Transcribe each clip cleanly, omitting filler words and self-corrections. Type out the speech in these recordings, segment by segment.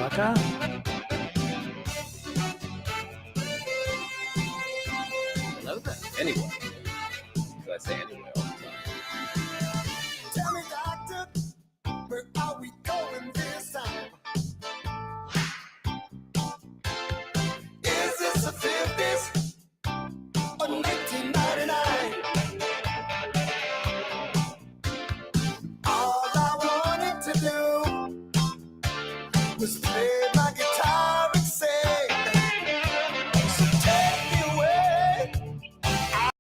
LiveStreams.com. Hello there. Anyway. So I say anyway all the time. Tell me, doctor, where are we going this time? Is this the 50s or 1999? All I wanted to do was play my guitar and sing. So take me away.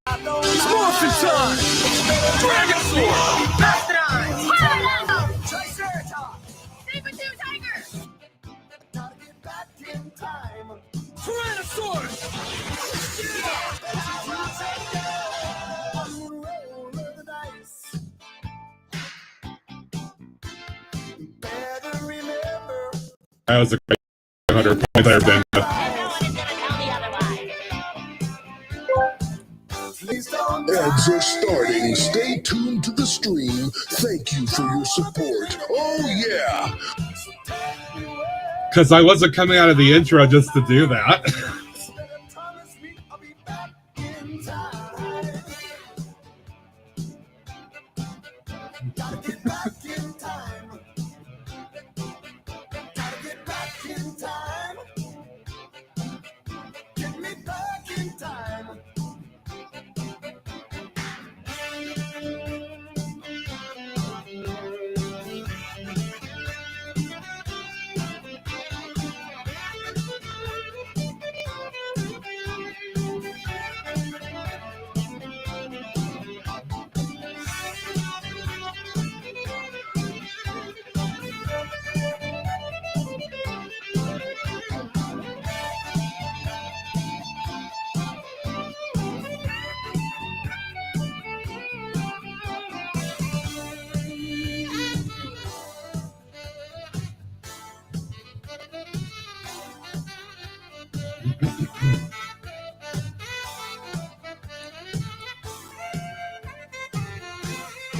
I don't know. Morphin' time! Dragon Sword! Triceratops! Saber-tooth tiger! Gotta get back in time. Tyrannosaurus! Roll of the dice. Better remember. That was a great 100 points there, Ben. No one is gonna tell me otherwise. Please don't Ads are starting. Stay tuned to the stream. Thank you for your support. Oh, yeah. Because I wasn't coming out of the intro just to do that. promise me I'll be back in time. Gotta get back in time. Gotta get back in time. Get me back in time.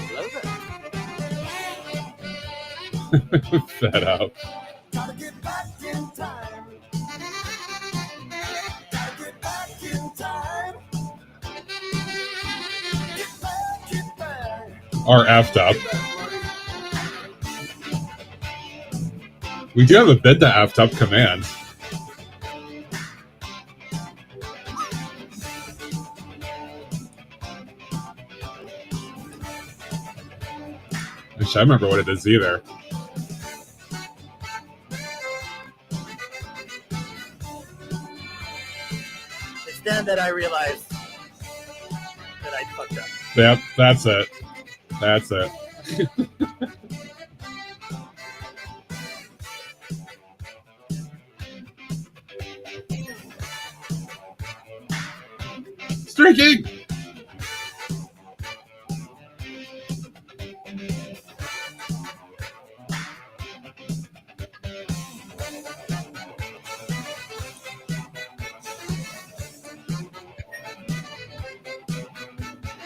Hello there. Fed up. Gotta get back in time. Gotta get back in time. Get back. Or effed up. We do have a bid to effed up command. Actually, I remember what it is either. It's then that I realized that I fucked up. Yep, that's it. That's it. Streaking!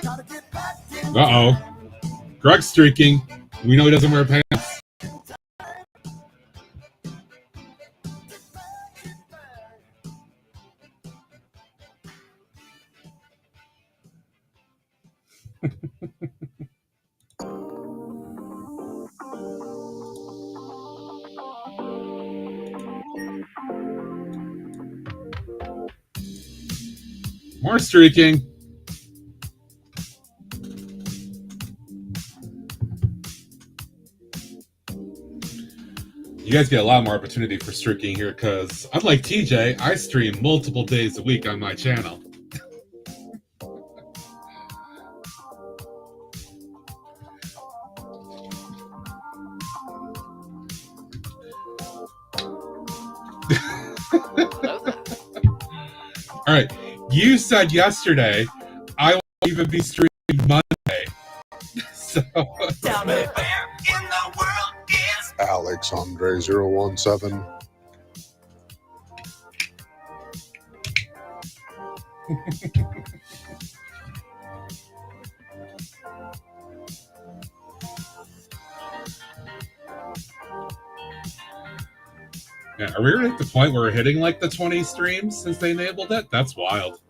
Gotta get back in Uh-oh. Greg's streaking. We know he doesn't wear pants. More streaking. You guys get a lot more opportunity for streaking here because, unlike TJ, I stream multiple days a week on my channel. All right. You said yesterday I won't even be streaming Monday. So Tell me where in the world is Alexandre017. Yeah, are we already at the point where we're hitting like the 20 streams since they enabled it? That's wild.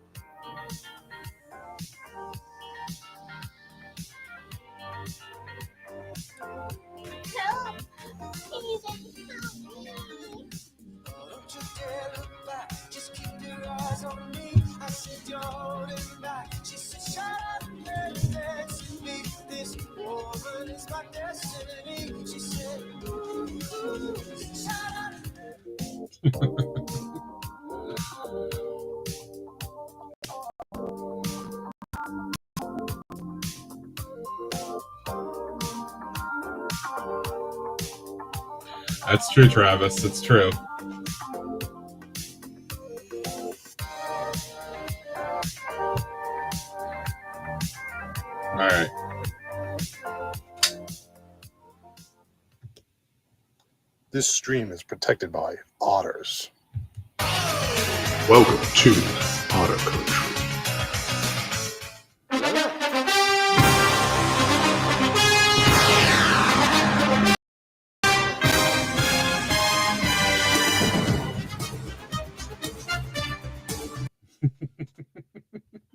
That's true, Travis. It's true. All right. This stream is protected by otters. Welcome to Otter Country.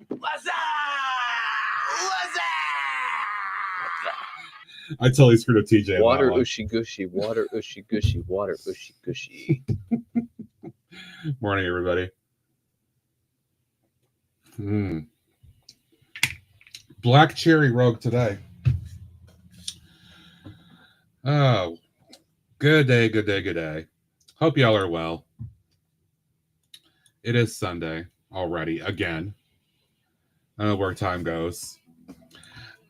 What's up? What's up? I totally screwed up TJ. on Water that one. ushy gushy, water ushy gushy, water ushy gushy. Morning, everybody. Black Cherry Rogue today. Oh, good day, good day, good day. Hope y'all are well. It is Sunday already, again. I don't know where time goes.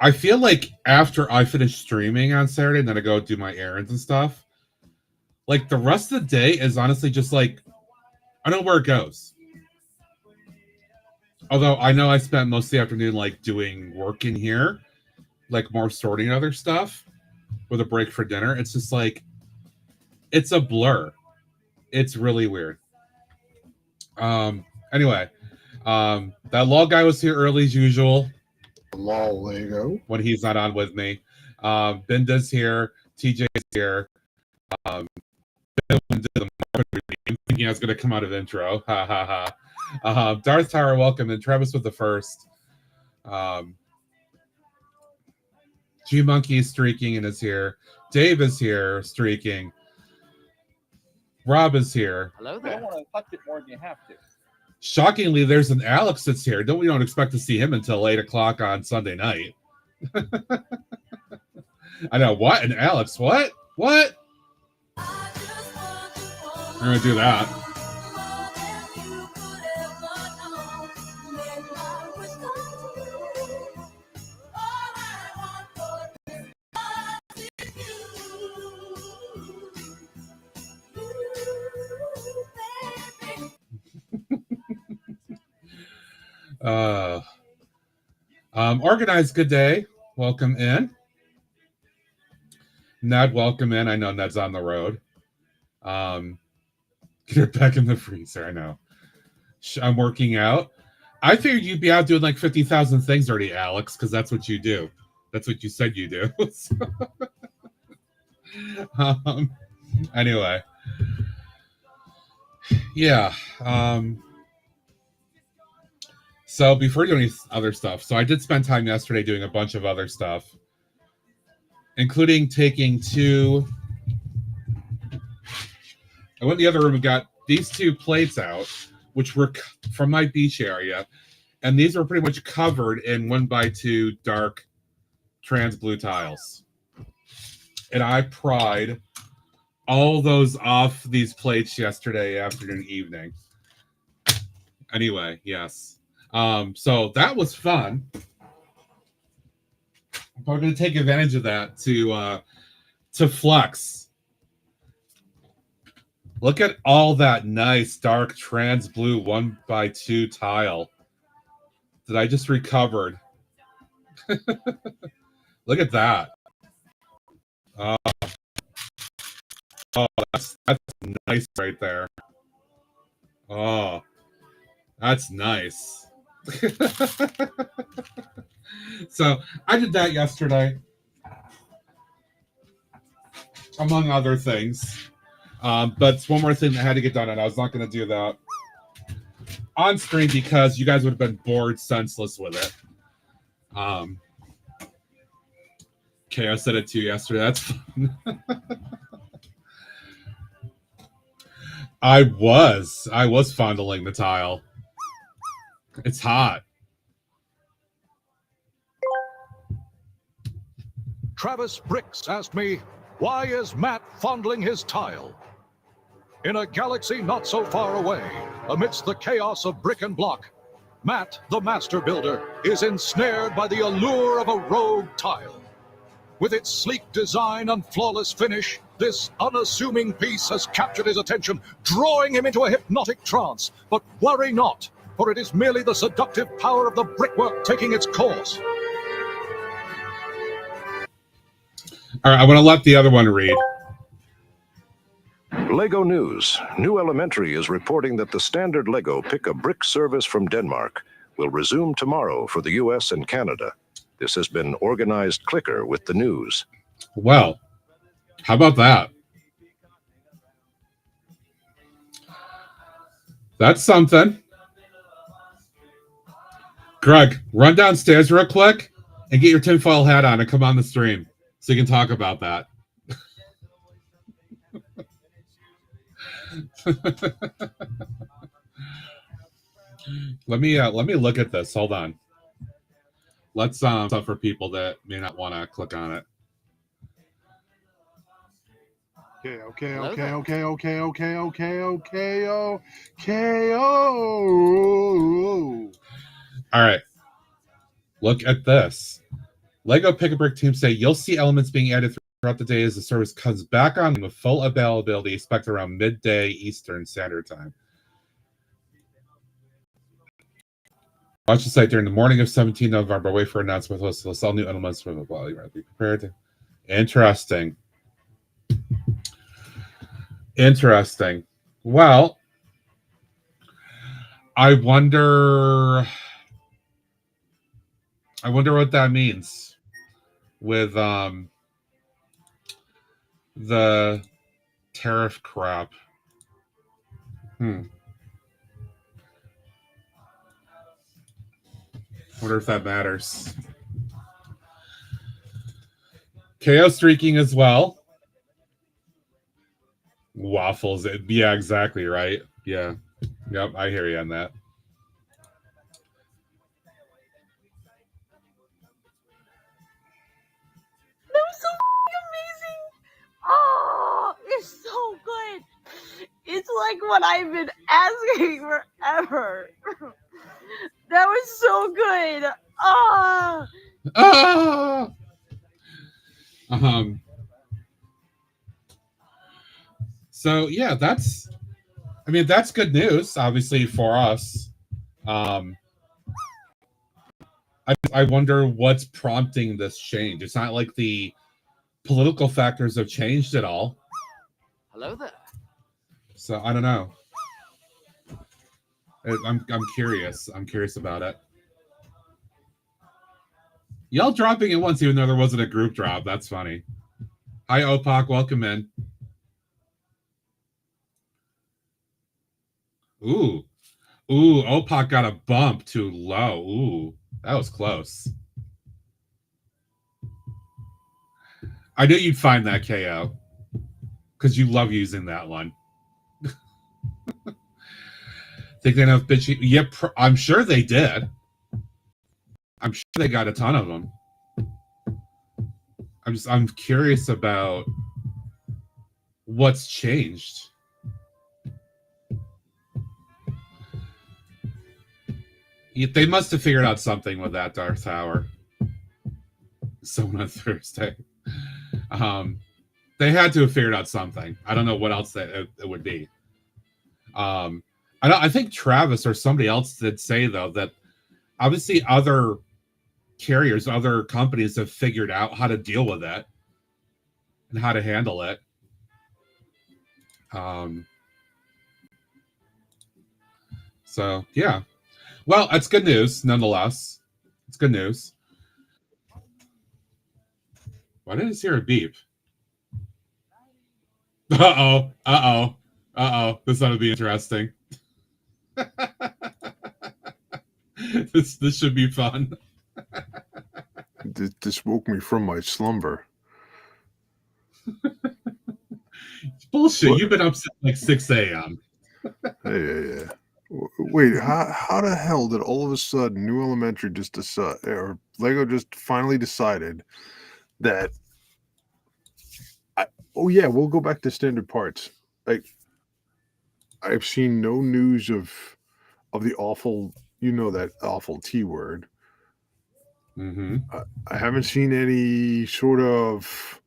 I feel like after I finish streaming on Saturday and then I go do my errands and stuff, like the rest of the day is honestly just like, I don't know where it goes. Although I know I spent most of the afternoon like doing work in here, like more sorting and other stuff with a break for dinner. It's just like, it's a blur. It's really weird. Anyway, that law guy was here early as usual. Lol Lego. When he's not on with me. Binda's here. TJ's here. Bill did the marketing thinking I was going to come out of intro. Ha ha ha. Darth Tower, welcome. And Travis with the first. G Monkey is streaking and is here. Dave is here streaking. Rob is here. Hello there. You don't want to touch it more than you have to. Shockingly, there's an Alex that's here. We don't expect to see him until 8 o'clock on Sunday night. I know. What? An Alex? What? What? We're going to do that. Organized, good day. Welcome in. Ned, welcome in. I know Ned's on the road. Get her back in the freezer. I know. I'm working out. I figured you'd be out doing like 50,000 things already, Alex, because that's what you do. That's what you said you do. Anyway. Yeah. So before doing any other stuff, so I did spend time yesterday doing a bunch of other stuff, including taking two. I went in the other room and got these two plates out, which were from my beach area, and these were pretty much covered in 1x2 dark trans blue tiles. And I pried all those off these plates yesterday afternoon, evening. Anyway, yes. So that was fun. I'm probably going to take advantage of that to flex. Look at all that nice dark trans blue 1x2 tile that I just recovered. Look at that. Oh, that's nice right there. Oh, that's nice. So I did that yesterday, among other things. But it's one more thing that had to get done, and I was not going to do that on stream because you guys would have been bored senseless with it. KO said it too yesterday. That's fun. I was fondling the tile. It's hot. Travis Bricks asked me, why is Matt fondling his tile? In a galaxy not so far away, amidst the chaos of brick and block, Matt, the master builder, is ensnared by the allure of a rogue tile. With its sleek design and flawless finish, this unassuming piece has captured his attention, drawing him into a hypnotic trance. But worry not, for it is merely the seductive power of the brickwork taking its course. All right, I want to let the other one read. LEGO News. New Elementary is reporting that the standard LEGO pick-a-brick service from Denmark will resume tomorrow for the U.S. and Canada. This has been organized clicker with the news. Well, how about that? That's something. Greg, run downstairs real quick and get your tinfoil hat on and come on the stream so you can talk about that. Let me look at this. Hold on. Let's stuff for people that may not want to click on it. Okay. All right. Look at this. LEGO Pick-a-Brick team say you'll see elements being added throughout the day as the service comes back on with full availability expected around midday Eastern Standard Time. Watch the site during the morning of 17 November. Wait for announcement. Host will sell new elements for the ball. You might be prepared. Interesting. Well, I wonder what that means with the tariff crap. Wonder if that matters. KO streaking as well. Waffles. Yeah, exactly right. Yeah. Yep, I hear you on that. That was so amazing. Oh, it's so good. It's like what I've been asking forever. That was so good. So yeah, that's good news, obviously, for us. I wonder what's prompting this change. It's not like the political factors have changed at all. Hello there. So I don't know. I'm curious. I'm curious about it. Y'all dropping in once, even though there wasn't a group drop. That's funny. Hi, Opak. Welcome in. Ooh, Opak got a bump too low. Ooh, that was close. I knew you'd find that, KO, because you love using that one. Think they know if bitchy? Yep, I'm sure they did. I'm sure they got a ton of them. I'm curious about what's changed. They must have figured out something with that Darth Tower. Someone on Thursday. They had to have figured out something. I don't know what else it would be. I think Travis or somebody else did say, though, that obviously other carriers, other companies have figured out how to deal with it and how to handle it. So, yeah. Well, that's good news, nonetheless. It's good news. Why did I just hear a beep? This ought to be interesting. This should be fun. This woke me from my slumber. Bullshit. What? You've been up since like 6 a.m. Yeah. Wait, how the hell did all of a sudden New Elementary just decide, or Lego just finally decided that? We'll go back to standard parts. Like, I've seen no news of the awful, that awful T word. Mm-hmm. I haven't seen any sort of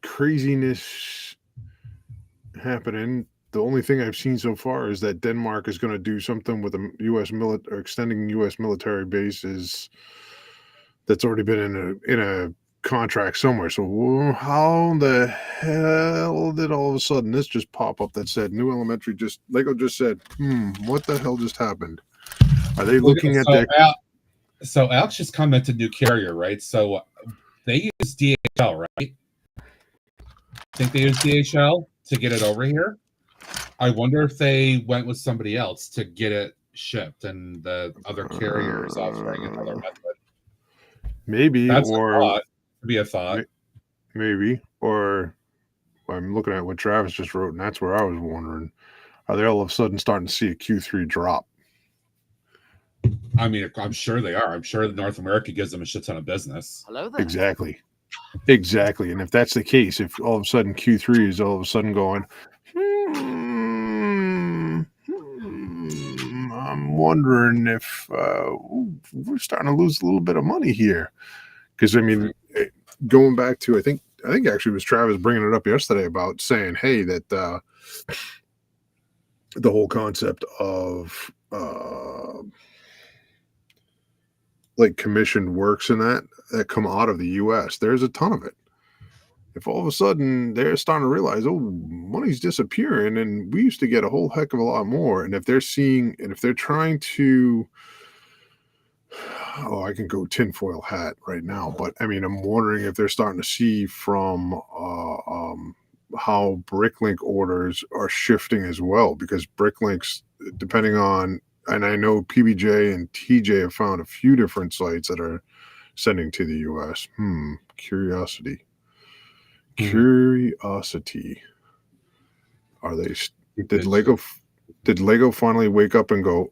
craziness happening. The only thing I've seen so far is that Denmark is going to do something with a U.S. or extending U.S. military bases that's already been in a contract somewhere. So how the hell did all of a sudden this just pop up that said New Elementary Lego just said, what the hell just happened? Are they looking at that? So Alex just commented new carrier, right? So they use DHL, right? I think they use DHL to get it over here. I wonder if they went with somebody else to get it shipped and the other carrier is offering another method. Maybe, That's or a thought. Could be a thought. Maybe, or I'm looking at what Travis just wrote, and that's where I was wondering: are they all of a sudden starting to see a Q3 drop? I mean, I'm sure they are. I'm sure that North America gives them a shit ton of business. Hello there. Exactly. And if that's the case, if all of a sudden Q3 is all of a sudden going, I'm wondering if we're starting to lose a little bit of money here. Because, I mean, going back to, I think actually it was Travis bringing it up yesterday about saying, hey, that the whole concept of like commissioned works and that come out of the U.S., there's a ton of it. If all of a sudden they're starting to realize, money's disappearing, and we used to get a whole heck of a lot more, and if they're trying to, I can go tinfoil hat right now, but I mean, I'm wondering if they're starting to see from how Bricklink orders are shifting as well, because Bricklinks, depending on, and I know PBJ and TJ have found a few different sites that are sending to the U.S. Curiosity. Are they? Did Lego finally wake up and go,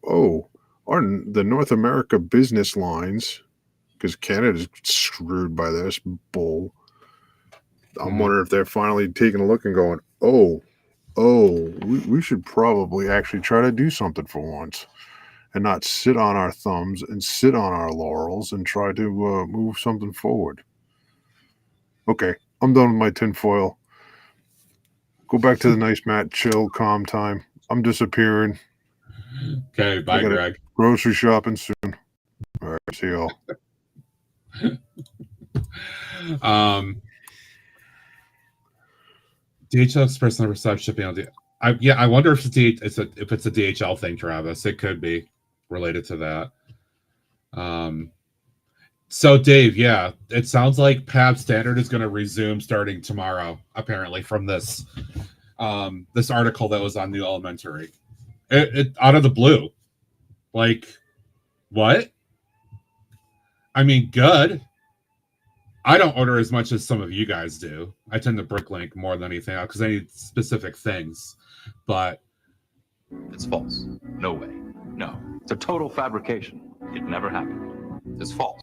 the North America business lines, because Canada's screwed by this bull. I'm wondering if they're finally taking a look and going, we should probably actually try to do something for once and not sit on our thumbs and sit on our laurels and try to move something forward. Okay, I'm done with my tinfoil. Go back to the nice mat, chill, calm time. I'm disappearing. Okay, bye, Greg. Grocery shopping soon. All right, see y'all. DHL Express never stopped shipping on I wonder if it's a DHL thing, Travis. It could be related to that. So Dave, yeah, it sounds like PAB Standard is going to resume starting tomorrow, apparently, from this this article that was on New Elementary. It out of the blue. Like, what? I mean, good. I don't order as much as some of you guys do. I tend to Bricklink more than anything else because I need specific things. But it's false. No way. No. It's a total fabrication. It never happened. It's false.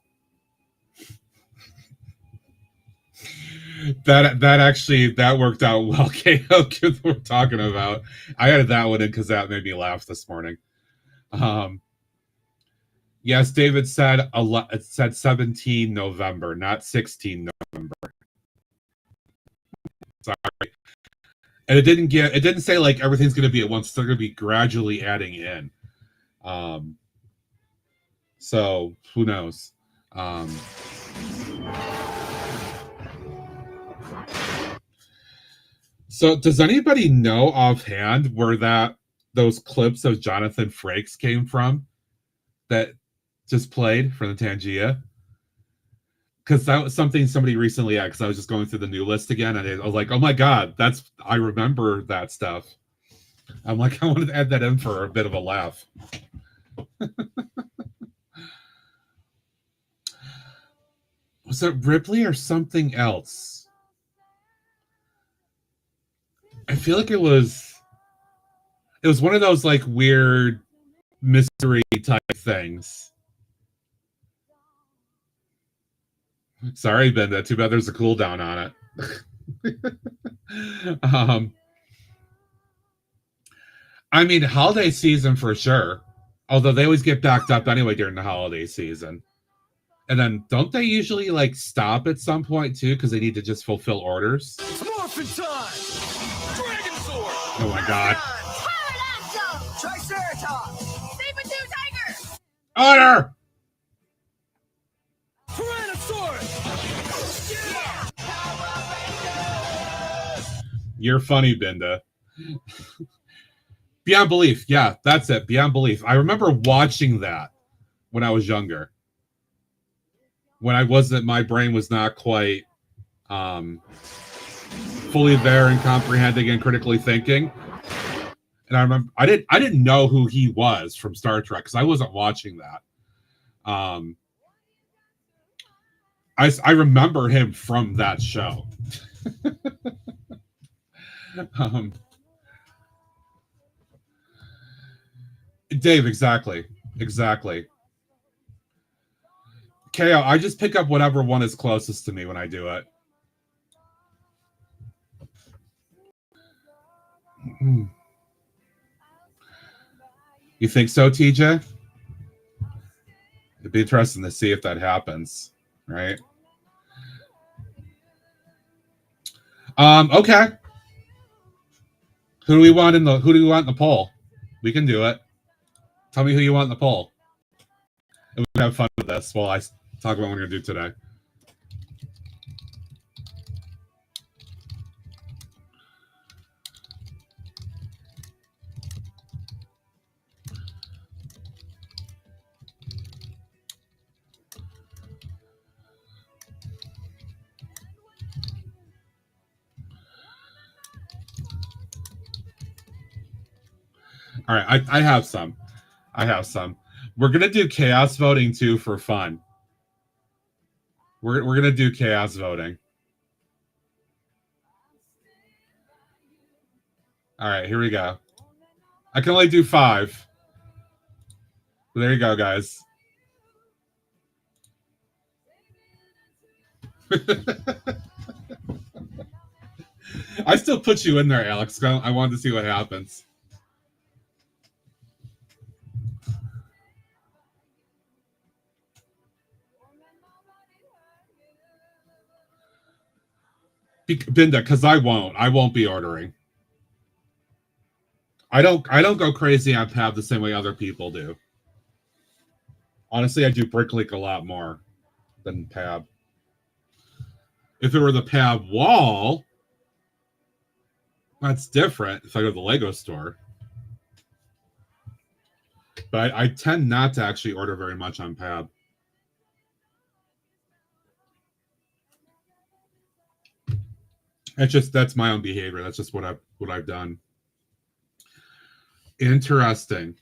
That worked out well. KO, we're talking about. I added that one in because that made me laugh this morning. Yes, David said it said 17 November, not 16 November. Sorry. And it didn't say like everything's going to be at once. They're going to be gradually adding in. So who knows? So does anybody know offhand where those clips of Jonathan Frakes came from that just played from the Tangia? because that was something somebody recently had, because I was just going through the new list again, and I was like, oh my god, I remember that stuff. I'm like, I wanted to add that in for a bit of a laugh. Was it Ripley or something else? I feel like it was one of those like weird mystery type things. Sorry, Benda. Too bad there's a cooldown on it. I mean, holiday season for sure. Although they always get backed up anyway during the holiday season. And then don't they usually like stop at some point too because they need to just fulfill orders? Morphin' time! Dragon Sword! Oh my god. Triceratops! Saber-tooth tiger! Order! Tyrannosaurus! You're funny, Binda. Beyond Belief. Yeah, that's it. Beyond Belief. I remember watching that when I was younger. When my brain was not quite fully there and comprehending and critically thinking. And I remember I didn't know who he was from Star Trek because I wasn't watching that. I remember him from that show. Dave, exactly. KO, I just pick up whatever one is closest to me when I do it. You think so, TJ? It'd be interesting to see if that happens, right? Okay. Who do we want in the poll? We can do it. Tell me who you want in the poll. And we can have fun with this while I talk about what we're going to do today. All right, I have some. We're going to do chaos voting too for fun. We're going to do chaos voting. All right, here we go. I can only do 5. But there you go, guys. I still put you in there, Alex. I wanted to see what happens. Binda, because I won't be ordering. I don't go crazy on PAB the same way other people do. Honestly, I do Bricklink a lot more than PAB. If it were the PAB wall, that's different if I go to the Lego store. But I tend not to actually order very much on PAB. That's my own behavior. That's just what I've done. Interesting.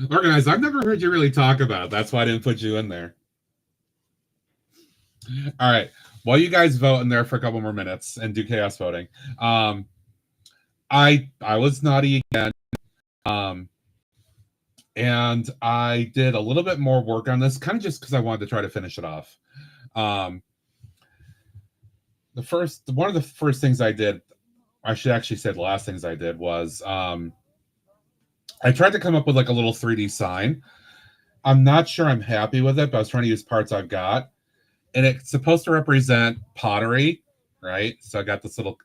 Organized. I've never heard you really talk about it. That's why I didn't put you in there. All right. While you guys vote in there for a couple more minutes and do chaos voting, I was naughty again. And I did a little bit more work on this, kind of just because I wanted to try to finish it off. One of the first things I did, I should actually say the last things I did was I tried to come up with like a little 3D sign. I'm not sure I'm happy with it, but I was trying to use parts I've got. And it's supposed to represent pottery, right? So I got this little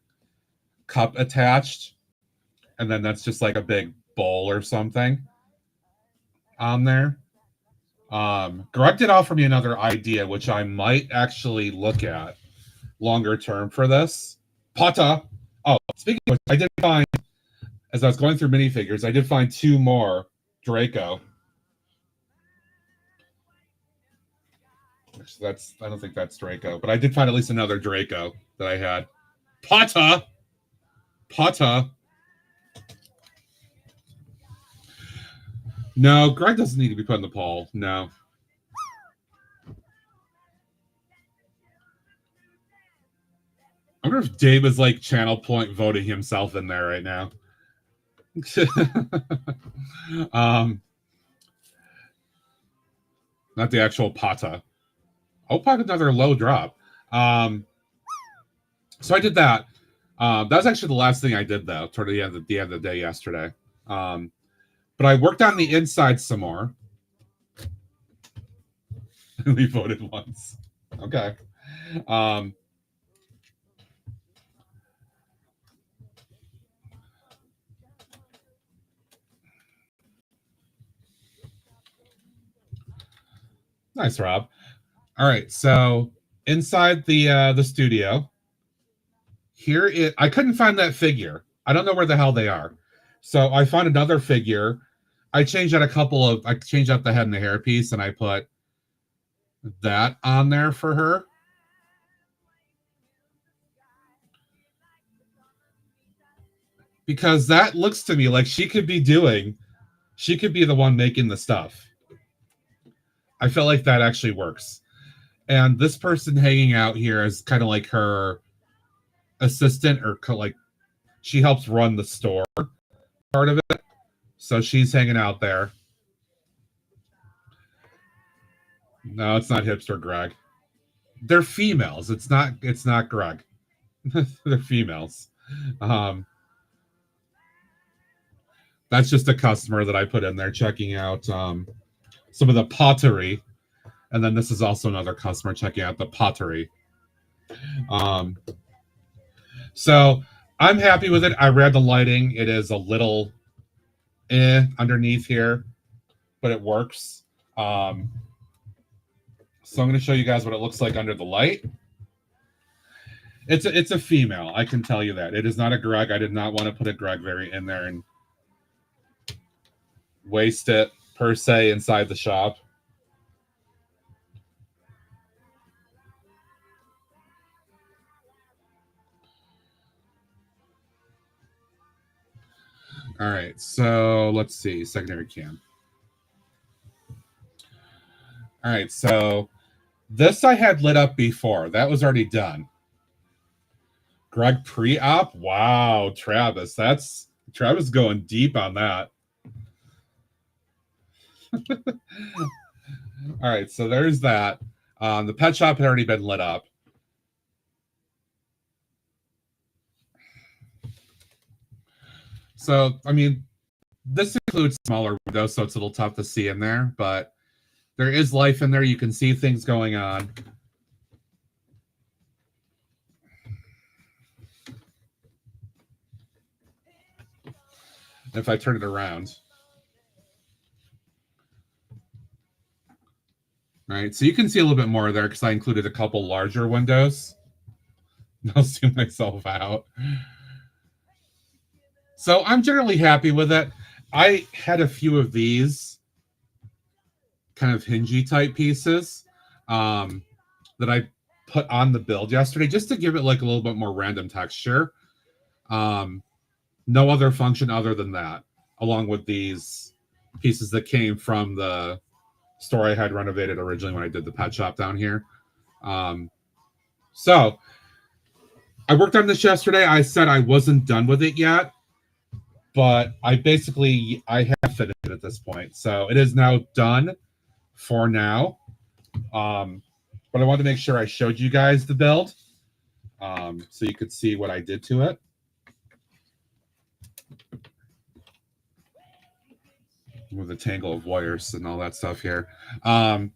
cup attached. And then that's just like a big bowl or something on there. Greg did offer me another idea, which I might actually look at longer term for this. Pata. Oh, speaking of which, I did find as I was going through minifigures, I did find 2 more Draco. So I don't think that's Draco, but I did find at least another Draco that I had. Pata. No, Greg doesn't need to be put in the poll. No. I wonder if Dave is like channel point voting himself in there right now. Not the actual Pata. Oh, Pata, another low drop. So I did that. That was actually the last thing I did though, toward the end of the day yesterday. But I worked on the inside some more. We voted once. Okay. Nice, Rob. All right, so inside the studio, I couldn't find that figure. I don't know where the hell they are. So I found another figure. I changed out I changed out the head and the hairpiece, and I put that on there for her. Because that looks to me like she could be the one making the stuff. I feel like that actually works. And this person hanging out here is kind of like her assistant, or like she helps run the store part of it. So she's hanging out there. No, it's not hipster Greg. They're females. It's not Greg. They're females. That's just a customer that I put in there checking out some of the pottery. And then this is also another customer checking out the pottery. So I'm happy with it. I read the lighting. It is a little underneath here, but it works. So I'm going to show you guys what it looks like under the light. It's a female. I can tell you that. It is not a Greg. I did not want to put a Greg in there and waste it per se inside the shop. All right, so let's see, secondary cam. All right, so this I had lit up before. That was already done. Greg pre-op? Wow, Travis. Travis going deep on that. All right, so there's that. The pet shop had already been lit up. So, I mean, this includes smaller windows, so it's a little tough to see in there, but there is life in there. You can see things going on. If I turn it around. All right, so you can see a little bit more there because I included a couple larger windows. I'll zoom myself out. So I'm generally happy with it. I had a few of these kind of hingy type pieces that I put on the build yesterday just to give it like a little bit more random texture. No other function other than that, along with these pieces that came from the store I had renovated originally when I did the pet shop down here. So I worked on this yesterday. I said I wasn't done with it yet, but I have finished it at this point. So it is now done for now. But I wanted to make sure I showed you guys the build so you could see what I did to it. With a tangle of wires and all that stuff here. And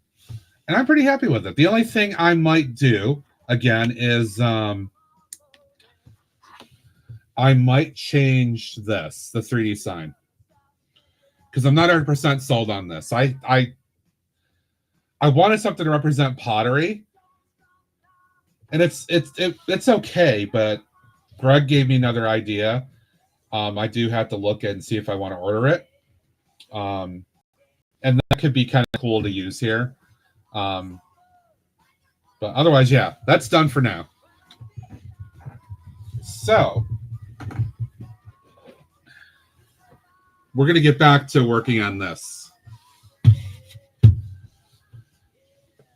I'm pretty happy with it. The only thing I might do, again, is I might change this, the 3D sign. Because I'm not 100% sold on this. I wanted something to represent pottery. And it's okay, but Greg gave me another idea. I do have to look and see if I want to order it. And that could be kind of cool to use here. But otherwise, yeah, that's done for now. So we're going to get back to working on this.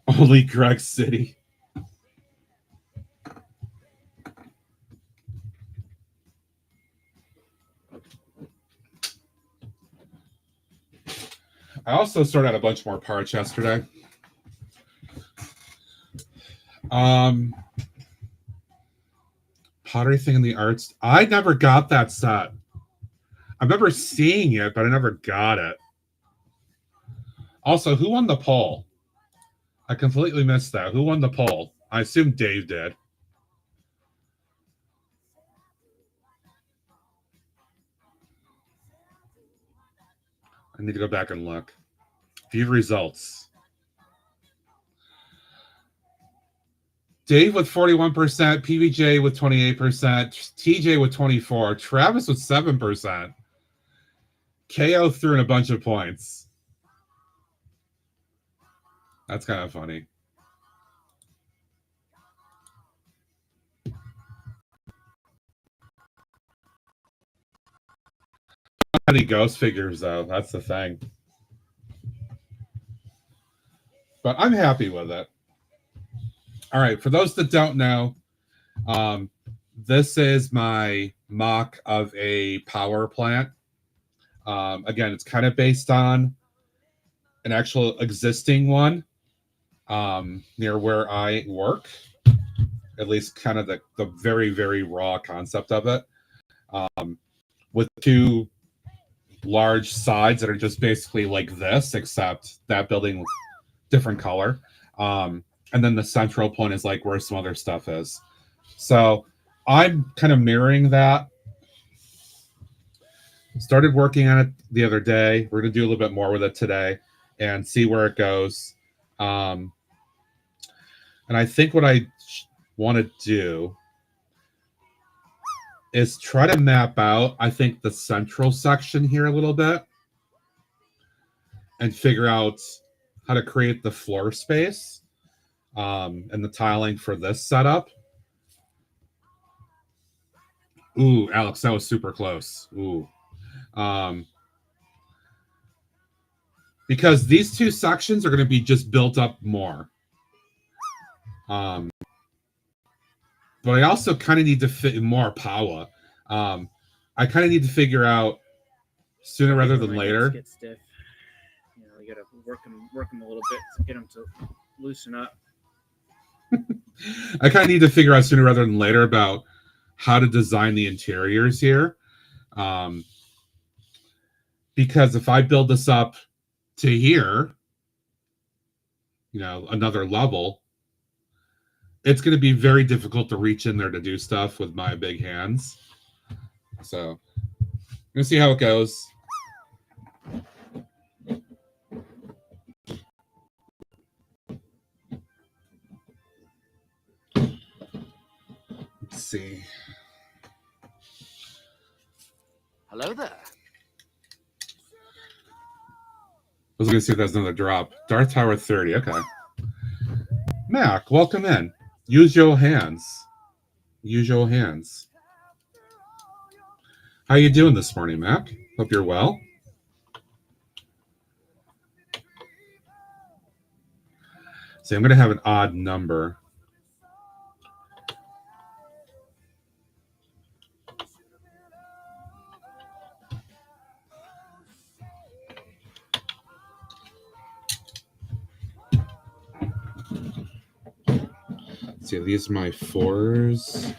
Only Greg City. I also sorted out a bunch more parts yesterday. Pottery thing in the arts. I never got that set. I remember seeing it, but I never got it. Also, who won the poll? I completely missed that. Who won the poll? I assume Dave did. I need to go back and look. View results. Dave with 41%, PBJ with 28%, TJ with 24%, Travis with 7%. KO threw in a bunch of points. That's kind of funny. Not many ghost figures, though. That's the thing. But I'm happy with it. All right, for those that don't know, this is my MOC of a power plant. Again, it's kind of based on an actual existing one near where I work. At least kind of the very, very raw concept of it. With two large sides that are just basically like this, except that building different color. And then the central point is like where some other stuff is. So I'm kind of mirroring that. Started working on it the other day. We're going to do a little bit more with it today and see where it goes. And I think what I want to do is try to map out, I think, the central section here a little bit and figure out how to create the floor space and the tiling for this setup. Ooh, Alex, that was super close. Ooh. Because these two sections are going to be just built up more. But I also kind of need to fit in more power. I kind of need to figure out sooner rather than later. Get stiff. You know, you got to work them a little bit to get them to loosen up. I kind of need to figure out sooner rather than later about how to design the interiors here. Because if I build this up to here, you know, another level, it's going to be very difficult to reach in there to do stuff with my big hands. So I'm going to see how it goes. Let's see. Hello there. I was going to see if there's another drop. Darth Tower 30. Okay. Mac, welcome in. Use your hands. Use your hands. How you doing this morning, Mac? Hope you're well. See, I'm going to have an odd number. See, these are my 4s,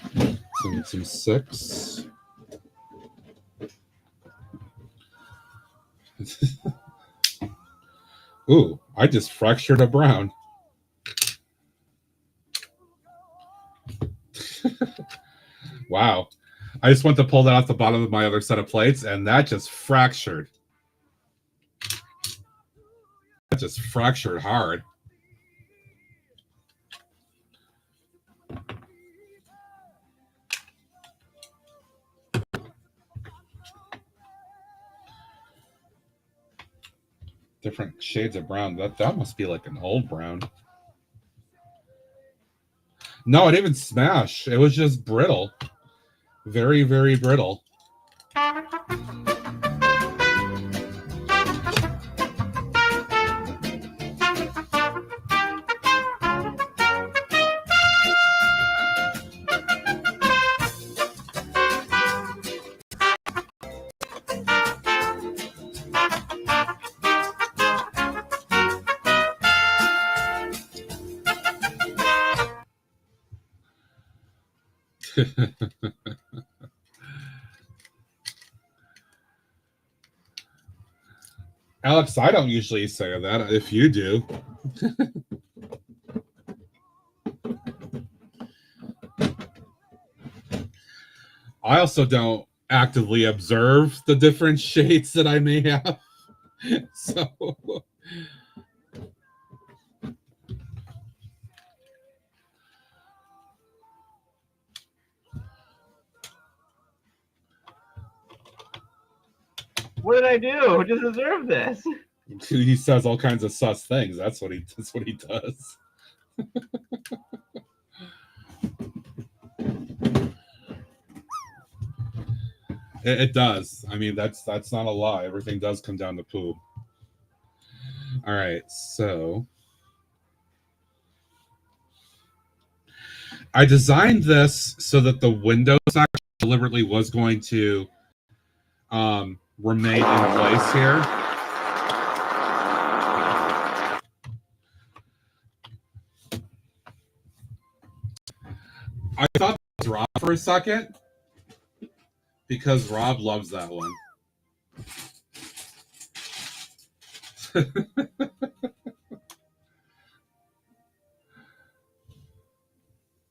some 6. Ooh, I just fractured a brown. Wow. I just went to pull that off the bottom of my other set of plates, and that just fractured. That just fractured hard. Different shades of brown. That must be like an old brown. No, it didn't even smash. It was just brittle. Very, very brittle. Alex, I don't usually say that. If you do. I also don't actively observe the different shades that I may have. So what did I do to deserve this? he says all kinds of sus things. That's what he does. It does. I mean, that's not a lie. Everything does come down to poop. All right, so I designed this so that the window section deliberately was going to remain in place here. I thought it was Rob for a second because Rob loves that one.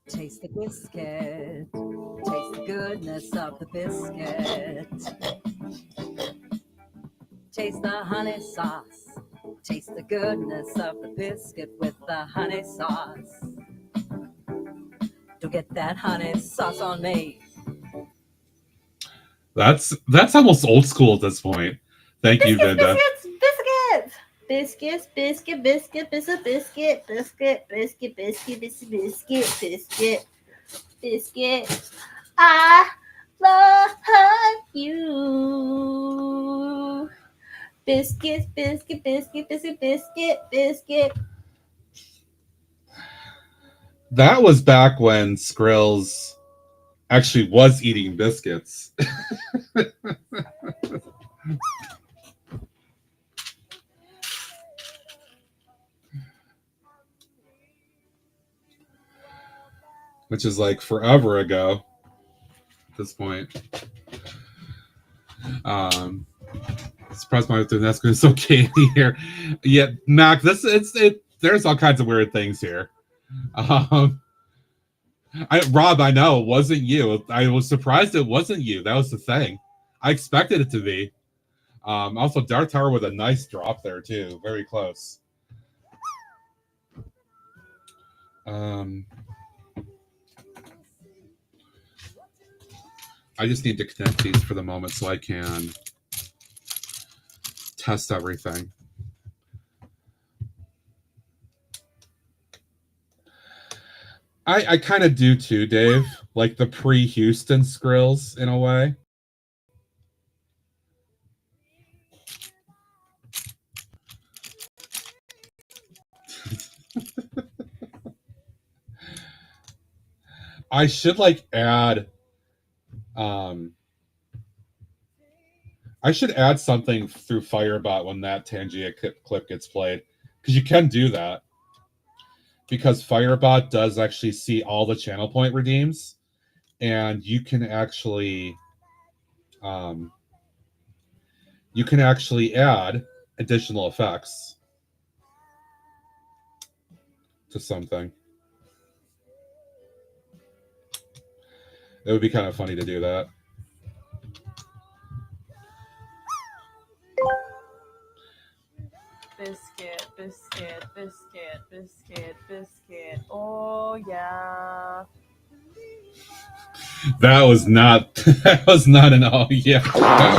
Taste the biscuit. Taste the goodness of the biscuit. Taste the honey sauce. Taste the goodness of the biscuit with the honey sauce. Don't get that honey sauce on me. That's almost old school at this point. Thank you, Vinda. Biscuits, biscuit, biscuit, biscuit, biscuit, biscuit, biscuit, biscuit, biscuit, biscuit, biscuit, biscuit. I love you. Biscuits, biscuit, biscuit, biscuit, biscuit, biscuit. That was back when Skrills actually was eating biscuits. Which is like forever ago at this point. Surprised my that's going so candy here. Yeah, Mac, there's all kinds of weird things here. Rob, I know it wasn't you. I was surprised it wasn't you. That was the thing. I expected it to be. Also, Dark Tower with a nice drop there too. Very close. I just need to connect these for the moment so I can test everything. I kind of do too, Dave. Like the pre-Houston Skrills in a way. I should like add I should add something through Firebot when that Tangia clip gets played, because you can do that. Because Firebot does actually see all the channel point redeems, and you can actually add additional effects to something. It would be kind of funny to do that. Biscuit, biscuit, biscuit, biscuit, biscuit. Oh yeah. That was not an oh yeah. That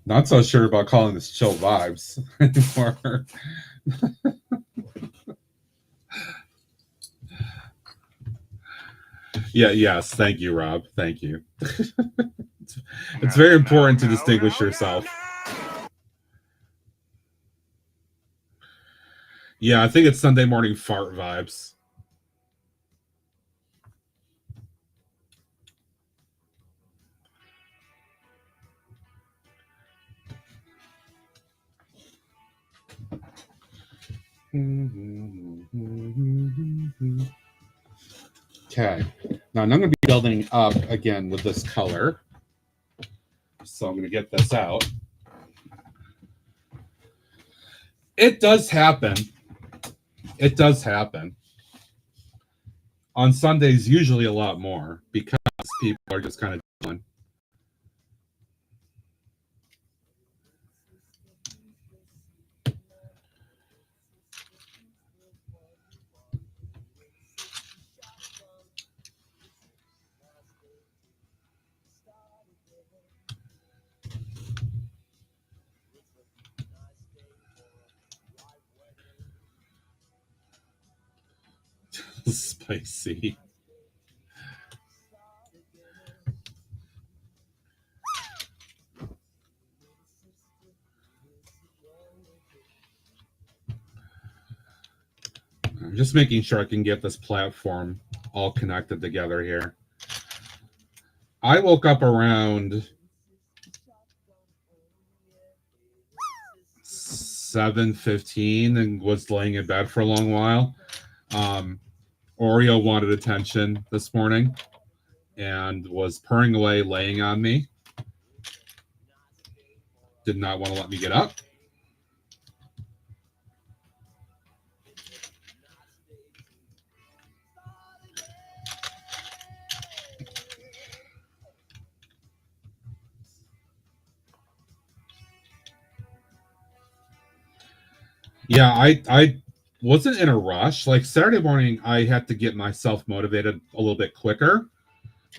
Not so sure about calling this chill vibes anymore. Yes. Thank you, Rob. Thank you. It's very important to distinguish yourself. Yeah, I think it's Sunday morning fart vibes. Okay, now I'm going to be building up again with this color. So I'm going to get this out. It does happen. It does happen. On Sundays, usually a lot more because people are just kind of chilling. Spicy. I'm just making sure I can get this platform all connected together here. I woke up around 7:15 and was laying in bed for a long while. Oreo wanted attention this morning and was purring away, laying on me. Did not want to let me get up. Yeah, I wasn't in a rush. Like Saturday morning, I had to get myself motivated a little bit quicker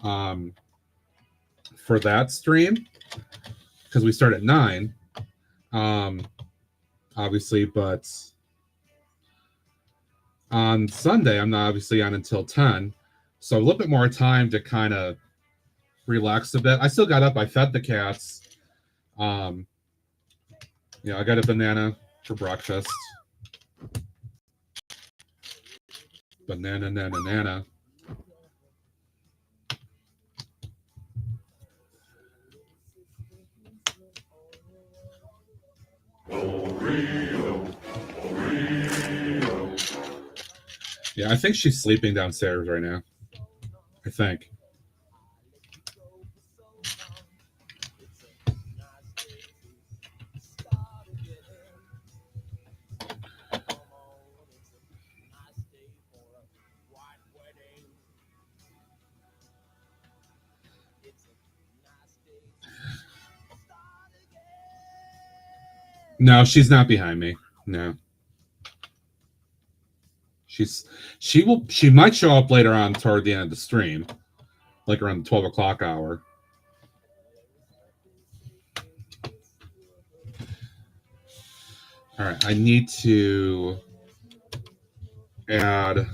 for that stream because we start at 9, obviously. But on Sunday, I'm not obviously on until 10, so a little bit more time to kind of relax a bit. I still got up. I fed the cats. I got a banana for breakfast. Banana, nana, nana. Yeah, I think she's sleeping downstairs right now. I think. No, she's not behind me. No. She might show up later on toward the end of the stream, like around the 12 o'clock hour. All right, I need to add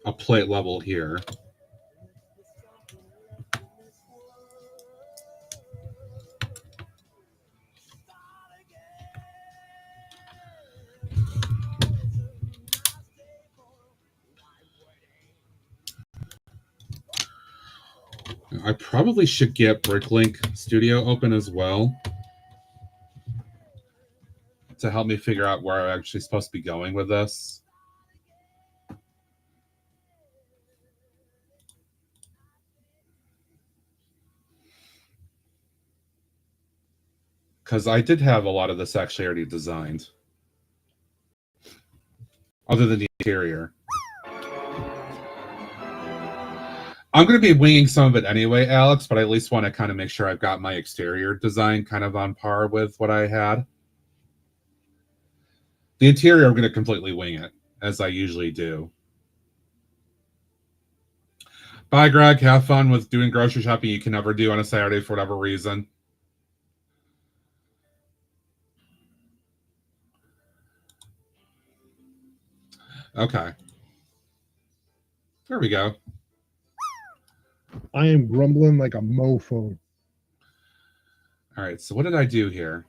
a plate level here. I probably should get Bricklink Studio open as well to help me figure out where I'm actually supposed to be going with this. Because I did have a lot of this actually already designed. Other than the interior. I'm going to be winging some of it anyway, Alex, but I at least want to kind of make sure I've got my exterior design kind of on par with what I had. The interior, I'm going to completely wing it, as I usually do. Bye, Greg. Have fun with doing grocery shopping you can never do on a Saturday for whatever reason. Okay. There we go. I am grumbling like a mofo. All right, so what did I do here?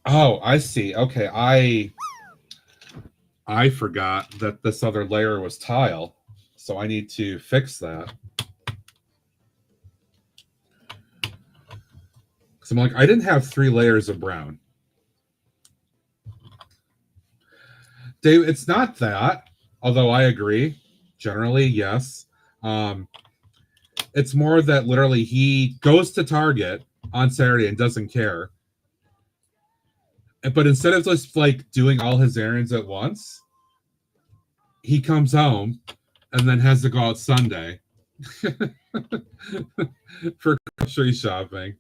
Oh, I see. Okay, I forgot that this other layer was tile, so I need to fix that. Because I'm like, I didn't have 3 layers of brown. Dave, it's not that, although I agree. Generally, yes. It's more that literally he goes to Target on Saturday and doesn't care. But instead of just like doing all his errands at once, he comes home and then has to go out Sunday for grocery shopping.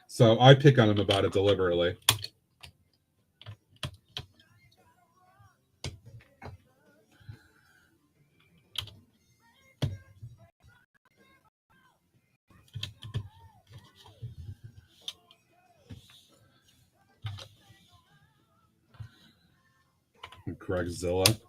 So I pick on him about it deliberately. Gregzilla.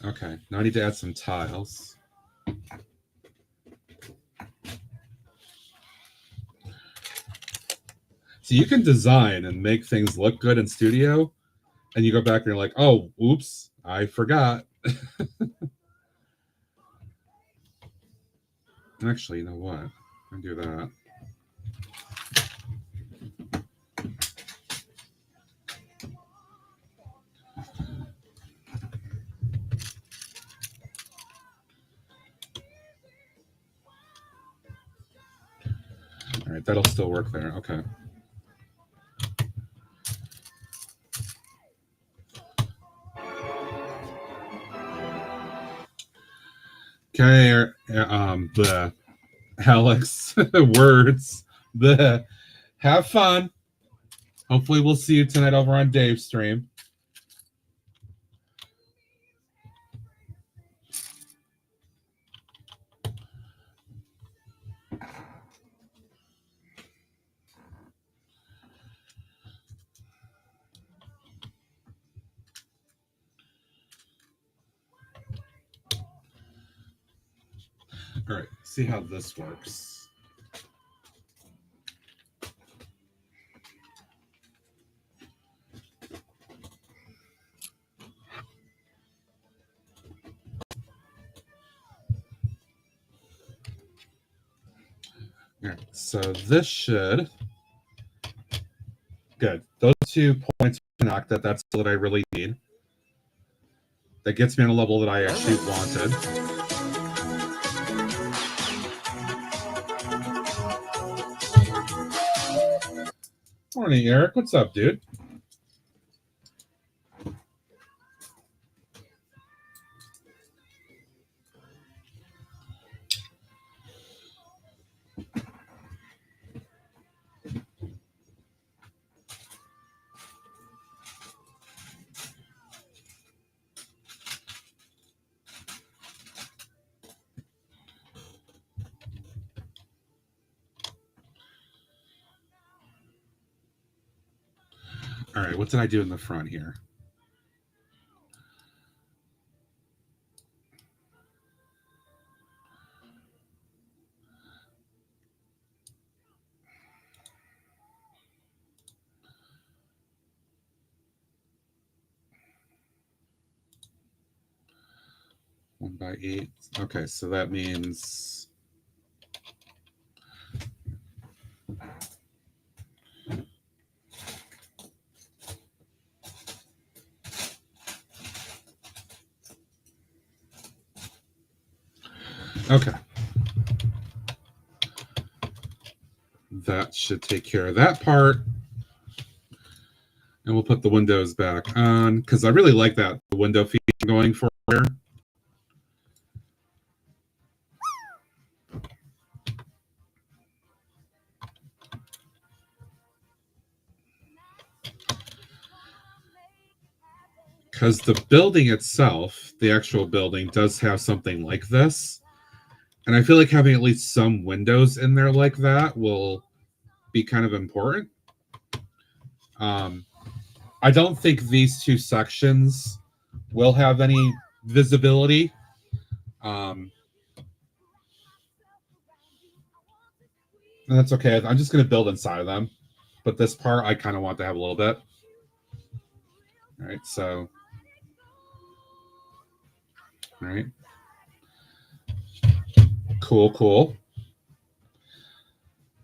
Okay, now I need to add some tiles. So you can design and make things look good in studio, and you go back and you're like, oh, oops, I forgot. Actually, you know what? I'll do that. All right, that'll still work there. Okay. Okay, the Alex words. The have fun. Hopefully, we'll see you tonight over on Dave's stream. All right, see how this works. All right, so this should good. Those 2 points knocked that. That's what I really need. That gets me on a level that I actually wanted. Morning, Eric. What's up, dude? All right, what did I do in the front here? One by 8. Okay, so that means okay. That should take care of that part. And we'll put the windows back on because I really like that window feature going for here. because the building itself, the actual building, does have something like this. And I feel like having at least some windows in there like that will be kind of important. I don't think these two sections will have any visibility. And that's okay. I'm just going to build inside of them. But this part, I kind of want to have a little bit. All right, so. All right. Cool, cool.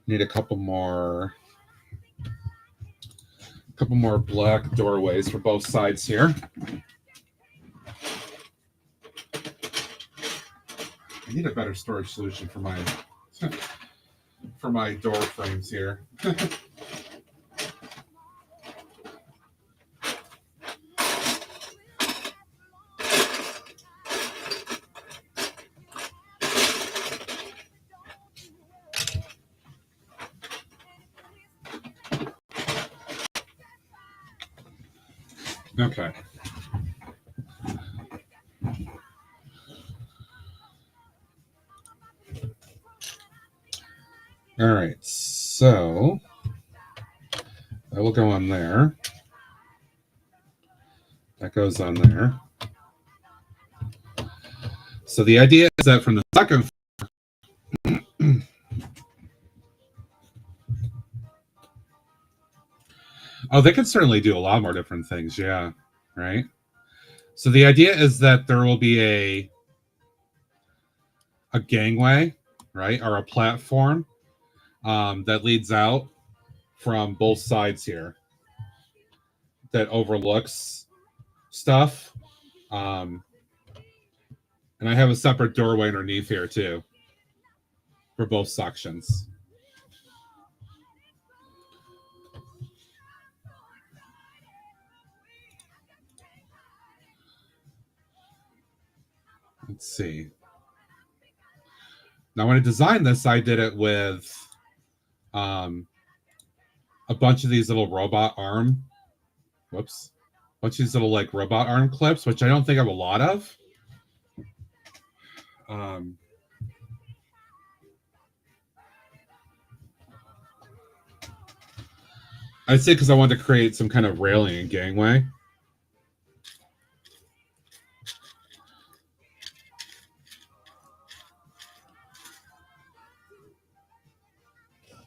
Need a couple more black doorways for both sides here. I need a better storage solution for my door frames here. Okay. All right, so that will go on there. That goes on there. So the idea is that from the second floor, oh, they could certainly do a lot more different things, yeah, right? So the idea is that there will be a gangway, right, or a platform that leads out from both sides here that overlooks stuff. And I have a separate doorway underneath here too for both sections. Let's see. Now, when I designed this, I did it with a bunch of these little robot arm, whoops, a bunch of these little like robot arm clips, which I don't think I have a lot of. I'd say because I wanted to create some kind of railing and gangway.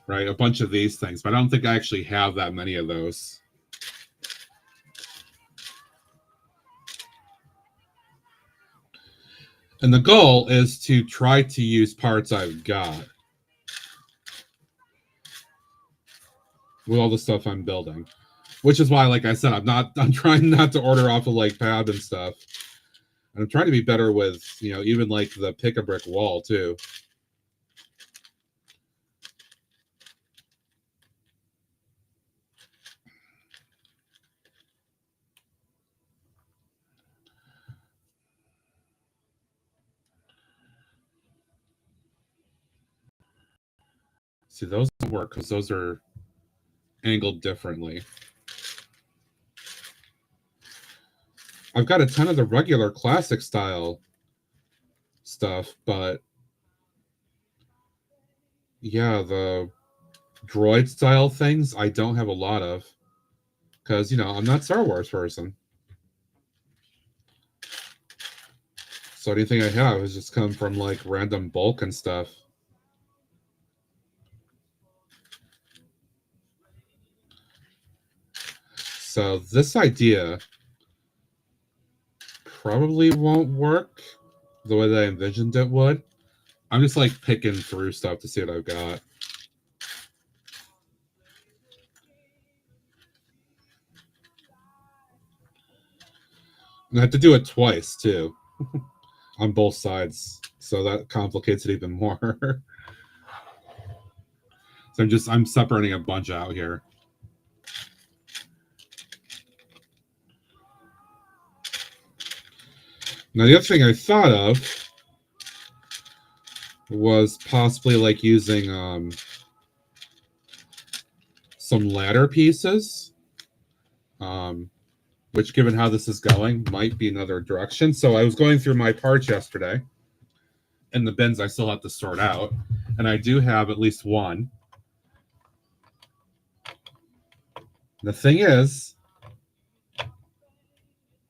Right, a bunch of these things, but I don't think I actually have that many of those. And the goal is to try to use parts I've got with all the stuff I'm building, which is why, like I said, I'm trying not to order off of like Pad and stuff. And I'm trying to be better with, you know, even like the pick a brick wall too. See, those don't work because those are angled differently. I've got a ton of the regular classic style stuff, but yeah, the droid style things I don't have a lot of because, you know, I'm not Star Wars person. So anything I have has just come from like random bulk and stuff. So this idea probably won't work the way that I envisioned it would. I'm just like picking through stuff to see what I've got. And I have to do it twice too on both sides. So that complicates it even more. So I'm separating a bunch out here. Now, the other thing I thought of was possibly like using some ladder pieces. which, given how this is going, might be another direction. So I was going through my parts yesterday, and the bins I still have to sort out, and I do have at least one. The thing is,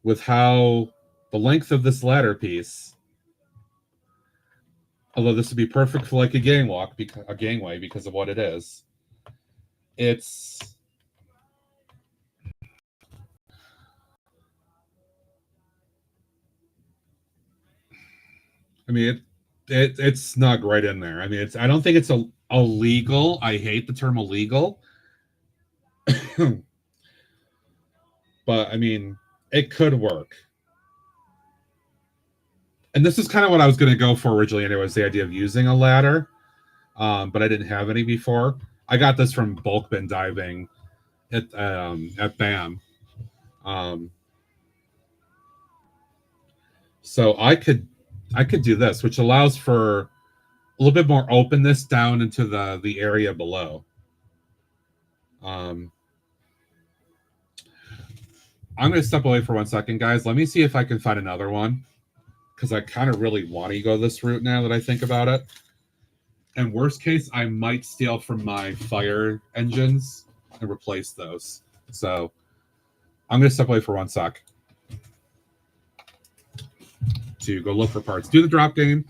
with how the length of this ladder piece, although this would be perfect for like a gangway because of what it is, it's I mean it's snug right in there. I mean I don't think it's illegal. I hate the term illegal. But I mean it could work. And this is kind of what I was going to go for originally anyways, the idea of using a ladder. But I didn't have any before. I got this from bulk bin diving at BAM. So I could do this, which allows for a little bit more openness down into the area below. I'm going to step away for 1 second, guys. Let me see if I can find another one, because I kind of really want to go this route now that I think about it. And worst case, I might steal from my fire engines and replace those. So I'm going to step away for 1 sec to go look for parts. Do the drop game.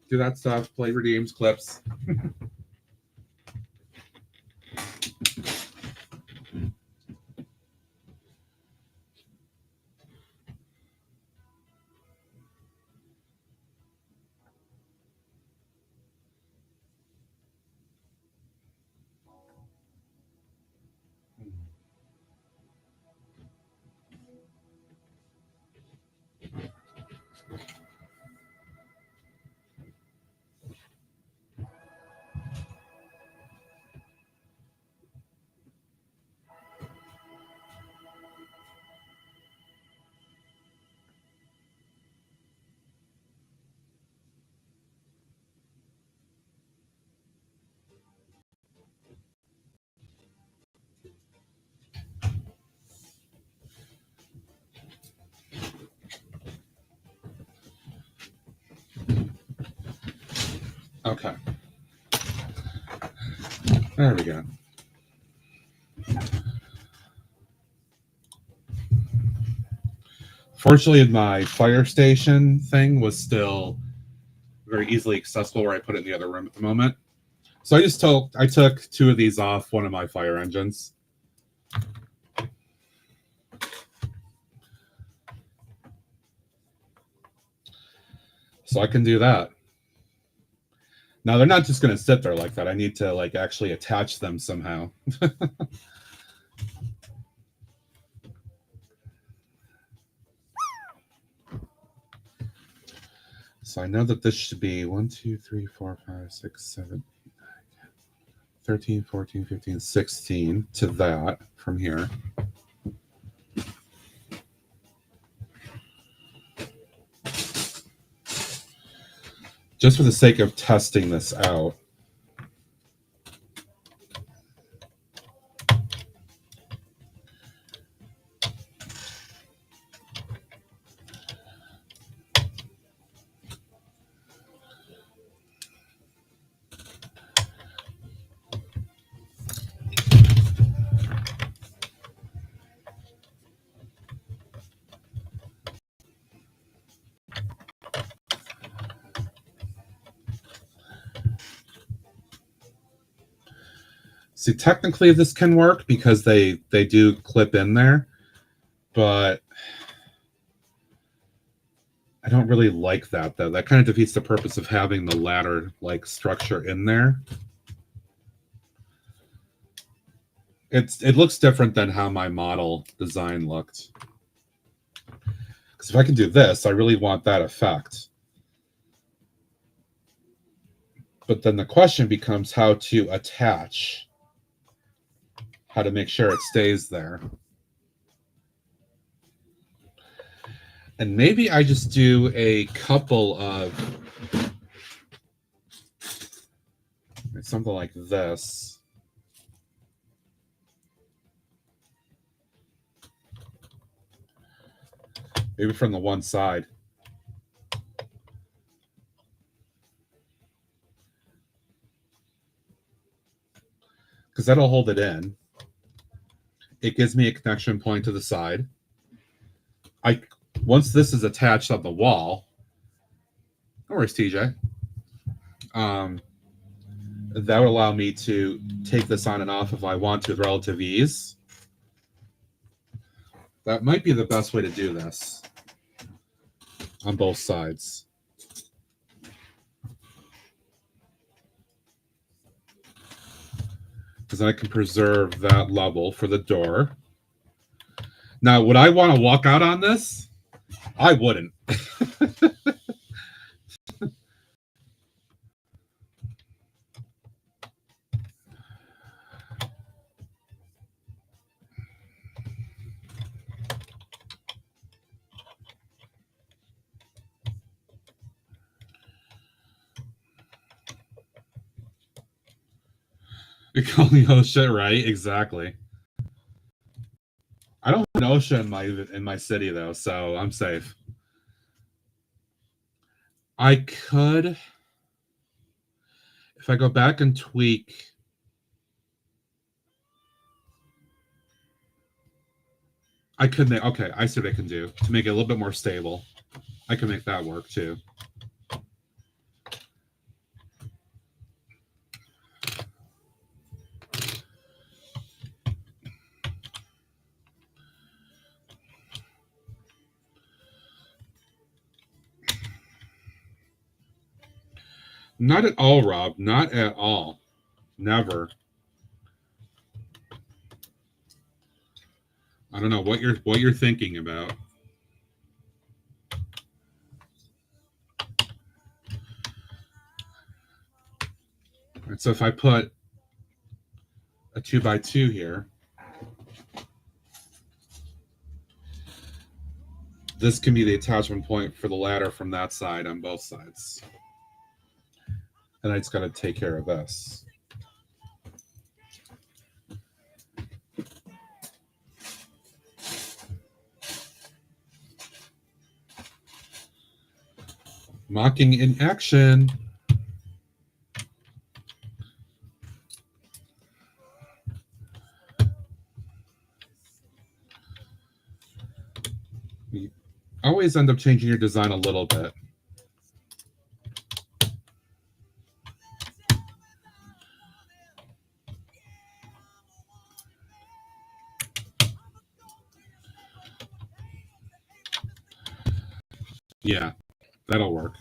Do that stuff. Play redeems, clips. Okay. There we go. Fortunately, my fire station thing was still very easily accessible where I put it in the other room at the moment. So I took 2 of these off one of my fire engines. So I can do that. Now they're not just going to sit there like that. I need to like actually attach them somehow. So I know that this should be 1, 2, 3, 4, 5, 6, 7, 8, 9, 10, 13, 14, 15, 16 to that from here. Just for the sake of testing this out. See, technically this can work because they do clip in there, but I don't really like that though. That kind of defeats the purpose of having the ladder like structure in there. It looks different than how my model design looked. Because if I can do this, I really want that effect. But then the question becomes how to attach. How to make sure it stays there. And maybe I just do a couple of something like this. Maybe from the one side. Because that'll hold it in. It gives me a connection point to the side. Once this is attached on the wall, no worries, TJ. That would allow me to take this on and off if I want to with relative ease. That might be the best way to do this on both sides. Because I can preserve that level for the door. Now, would I want to walk out on this? I wouldn't. You call me OSHA, right? Exactly. I don't have an OSHA in my city though, so I'm safe. I could, if I go back and tweak. I could make, okay, I see what I can do to make it a little bit more stable. I can make that work too. Not at all, Rob. Not at all. Never. I don't know what you're thinking about. And so if I put a 2x2 here, this can be the attachment point for the ladder from that side on both sides. And I just got to take care of this. Mocking in action. You always end up changing your design a little bit. Yeah, that'll work.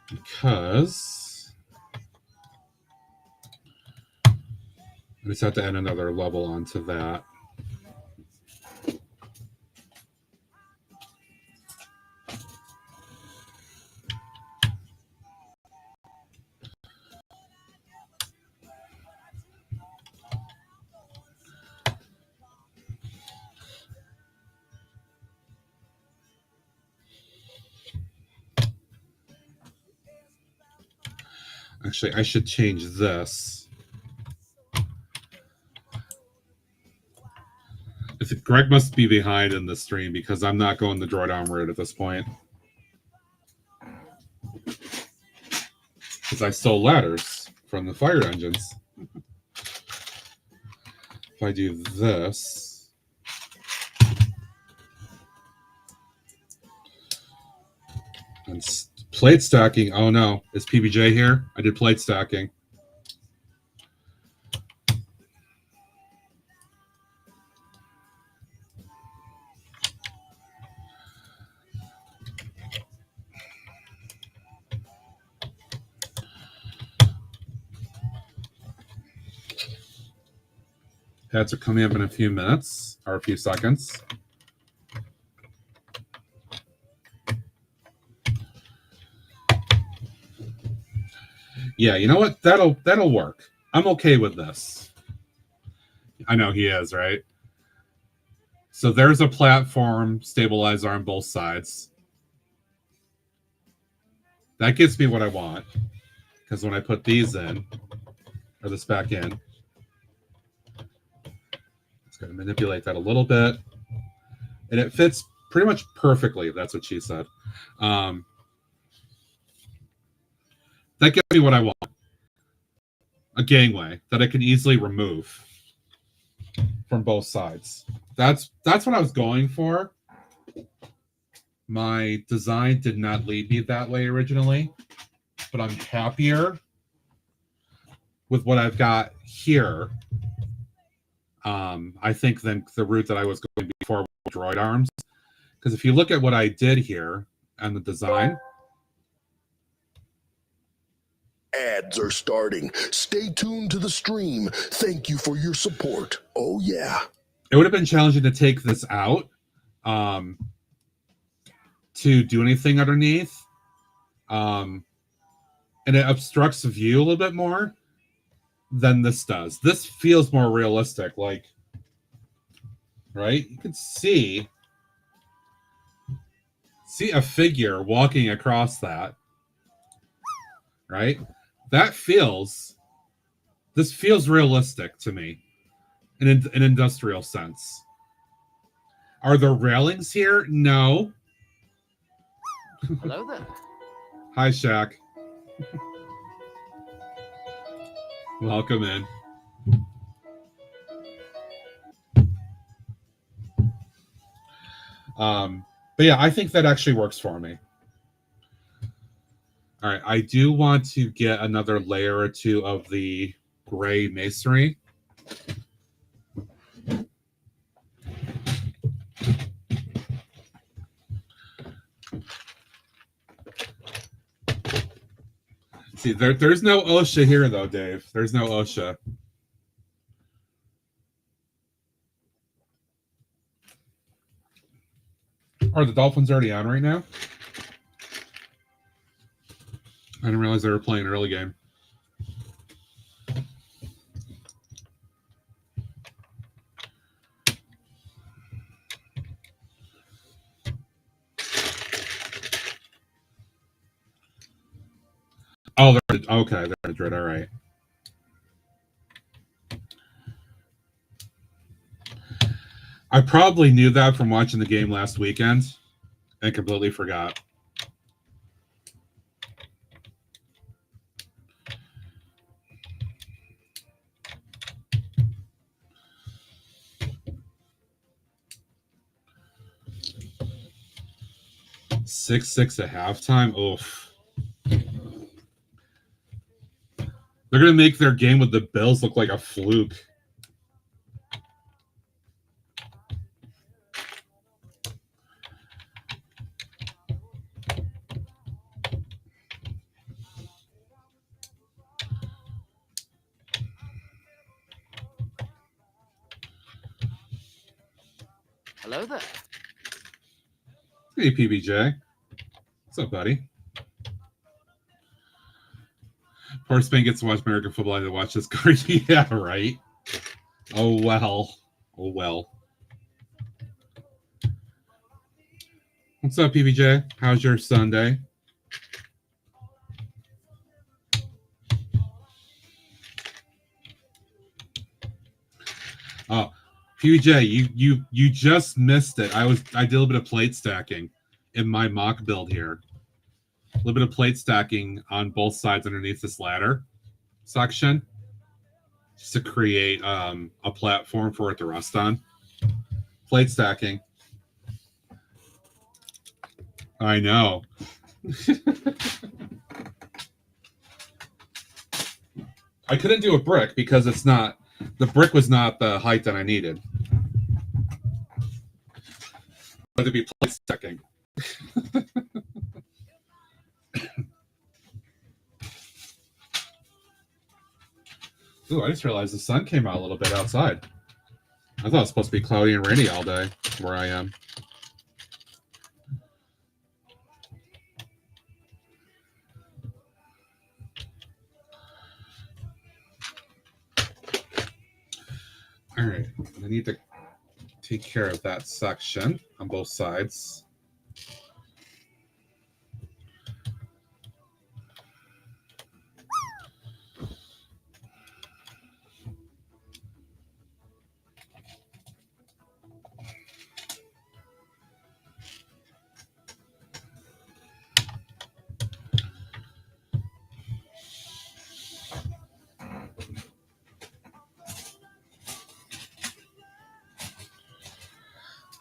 Because I just have to add another level onto that. Actually, I should change this. Greg must be behind in the stream because I'm not going the drawdown route at this point. Because I stole ladders from the fire engines. If I do this, and plate stacking. Oh no, is PBJ here? I did plate stacking. Ads are coming up in a few minutes or a few seconds. Yeah, you know what? That'll work. I'm okay with this. I know he is, right? So there's a platform stabilizer on both sides. That gives me what I want. Because when I put these in, or this back in, it's going to manipulate that a little bit. And it fits pretty much perfectly. That's what she said. That gives me what I want. A gangway that I can easily remove from both sides. That's what I was going for. My design did not lead me that way originally, but I'm happier with what I've got here. I think than the route that I was going before with droid arms. Because if you look at what I did here and the design, Ads are starting. Stay tuned to the stream. Thank you for your support. Oh, yeah. it would have been challenging to take this out to do anything underneath. And it obstructs the view a little bit more than this does. This feels more realistic, like, right? You can see a figure walking across that, right? This feels realistic to me in an industrial sense. Are there railings here? No. Hello there. Hi, Shaq. Welcome in. But yeah, I think that actually works for me. All right, I do want to get another layer or two of the gray masonry. See, there's no OSHA here, though, Dave. There's no OSHA. Are the Dolphins already on right now? I didn't realize they were playing an early game. Oh, they're okay. They're Madrid. All right. I probably knew that from watching the game last weekend and completely forgot. Six at halftime. Oof. They're going to make their game with the Bills look like a fluke. Hello there. Hey, PBJ. What's up, buddy? Poor Spain gets to watch American football. I had to watch this card. Yeah, right. Oh, well. Oh, well. What's up, PBJ? How's your Sunday? Oh, PBJ, you just missed it. I did a little bit of plate stacking in my mock build here. A little bit of plate stacking on both sides underneath this ladder section, just to create a platform for it to rest on. Plate stacking. I know. I couldn't do a brick because the brick was not the height that I needed. But to be plate stacking. Ooh, I just realized the sun came out a little bit outside. I thought it was supposed to be cloudy and rainy all day where I am. All right, I need to take care of that section on both sides.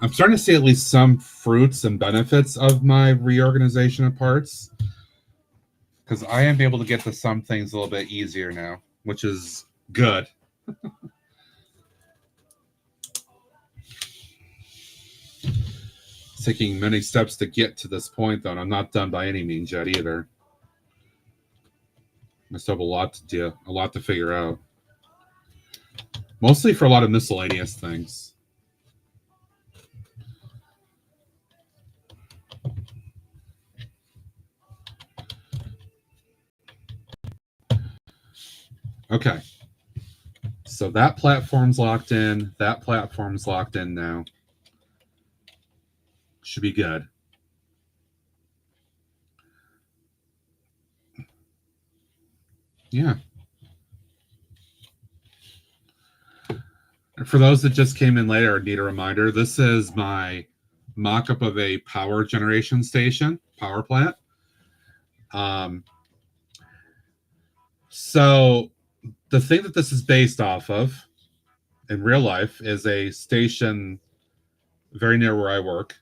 I'm starting to see at least some fruits and benefits of my reorganization of parts, because I am able to get to some things a little bit easier now, which is good. It's taking many steps to get to this point, though, and I'm not done by any means yet either. I still have a lot to do, a lot to figure out. Mostly for a lot of miscellaneous things. Okay. So that platform's locked in. That platform's locked in now. Should be good. Yeah. For those that just came in later or need a reminder, this is my mock-up of a power generation station, power plant. So the thing that this is based off of in real life is a station very near where I work.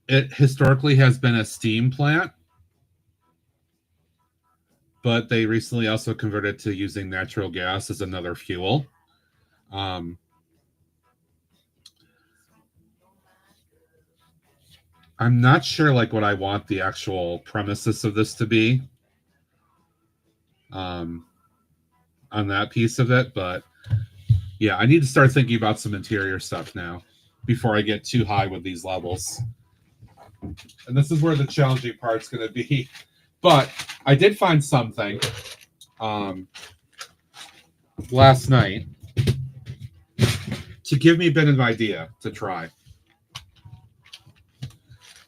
It historically has been a steam plant, but they recently also converted to using natural gas as another fuel. I'm not sure like what I want the actual premises of this to be on that piece of it, but yeah, I need to start thinking about some interior stuff now before I get too high with these levels. And this is where the challenging part's going to be. But I did find something last night to give me a bit of an idea to try.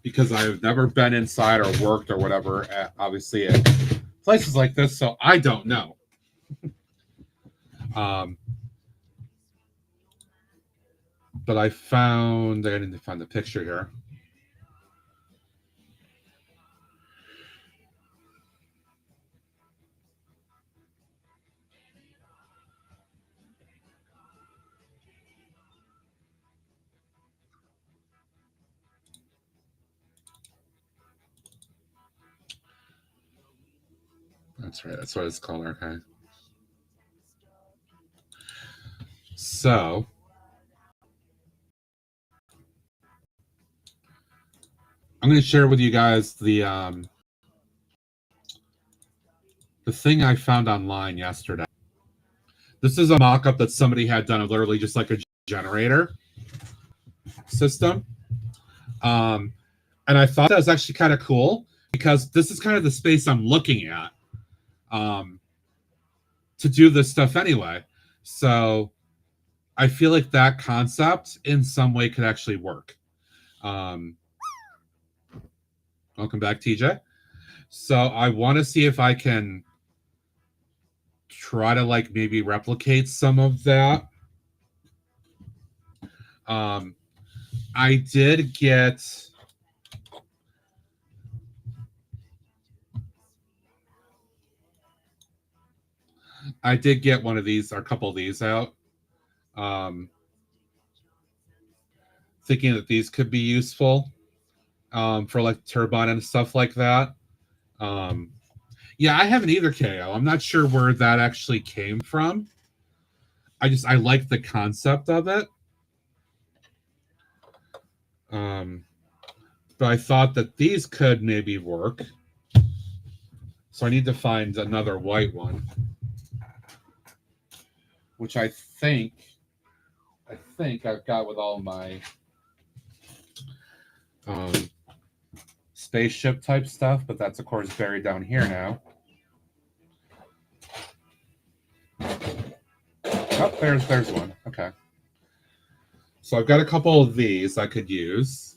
Because I've never been inside or worked or whatever, obviously, at places like this, so I don't know. But I found, I need to find the picture here. That's right. That's what it's called. Okay. So I'm going to share with you guys the thing I found online yesterday. This is a mock-up that somebody had done of literally just like a generator system. And I thought that was actually kind of cool because this is kind of the space I'm looking at to do this stuff anyway. So I feel like that concept in some way could actually work. Welcome back, TJ. So I want to see if I can try to like maybe replicate some of that. I did get one of these, or a couple of these out. Thinking that these could be useful for like turbine and stuff like that. Yeah, I haven't either, KO. I'm not sure where that actually came from. I like the concept of it. But I thought that these could maybe work. So I need to find another white one, which I think I've got with all my spaceship type stuff, but that's of course buried down here now. Oh, there's one. Okay. So I've got a couple of these I could use.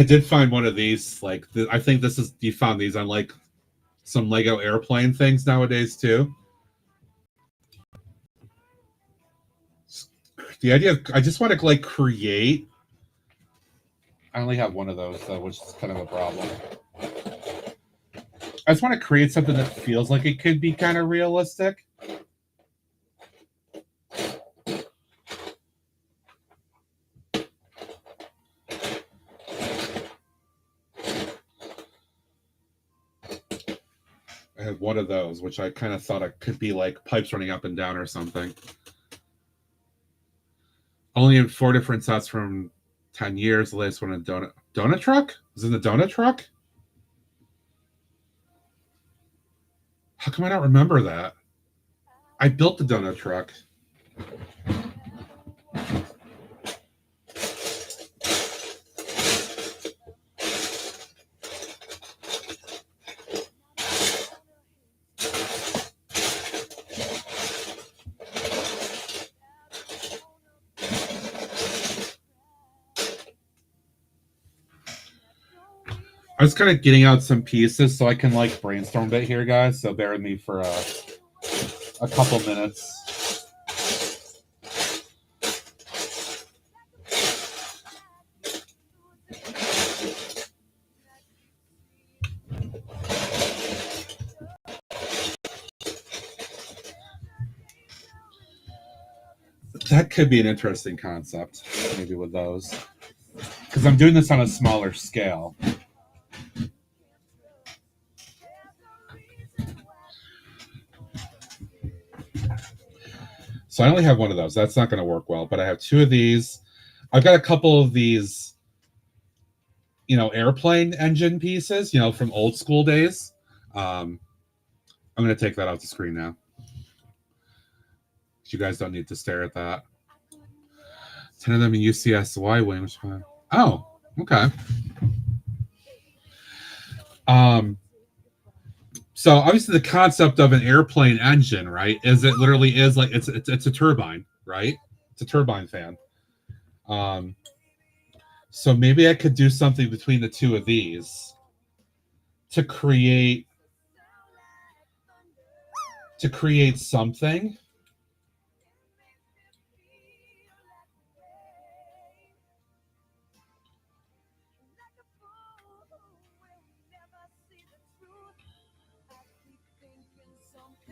I did find one of these. Like, I think this is, you found these on like some Lego airplane things nowadays too. The idea of, I just want to like create. I only have one of those though, which is kind of a problem. I just want to create something that feels like it could be kind of realistic. I had one of those, which I kind of thought it could be like pipes running up and down or something. Only in 4 different sets from 10 years. The latest one in donut truck? Is it the donut truck? How come I don't remember that? I built the donut truck. I was kind of getting out some pieces so I can like brainstorm a bit here, guys. So bear with me for a couple minutes. That could be an interesting concept, maybe with those, because I'm doing this on a smaller scale. So I only have one of those. That's not going to work well, but I have 2 of these. I've got a couple of these, you know, airplane engine pieces, you know, from old school days. I'm going to take that off the screen now. You guys don't need to stare at that. 10 of them in UCS Y-wing. Oh, okay. So obviously the concept of an airplane engine, right, is it literally is like it's a turbine, right? It's a turbine fan. So maybe I could do something between the 2 of these to create something.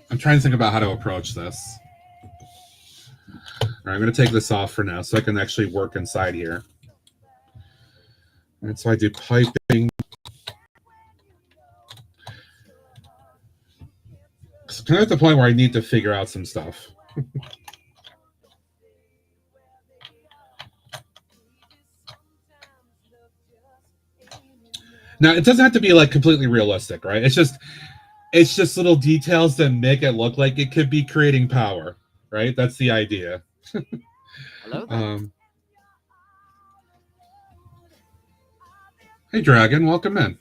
I'm trying to think about how to approach this. All right, I'm going to take this off for now so I can actually work inside here. And so I do piping. So kind of at the point where I need to figure out some stuff. Now, it doesn't have to be like completely realistic, right? It's just little details that make it look like it could be creating power, right? That's the idea. Hello there. Hey, Dragon, welcome in.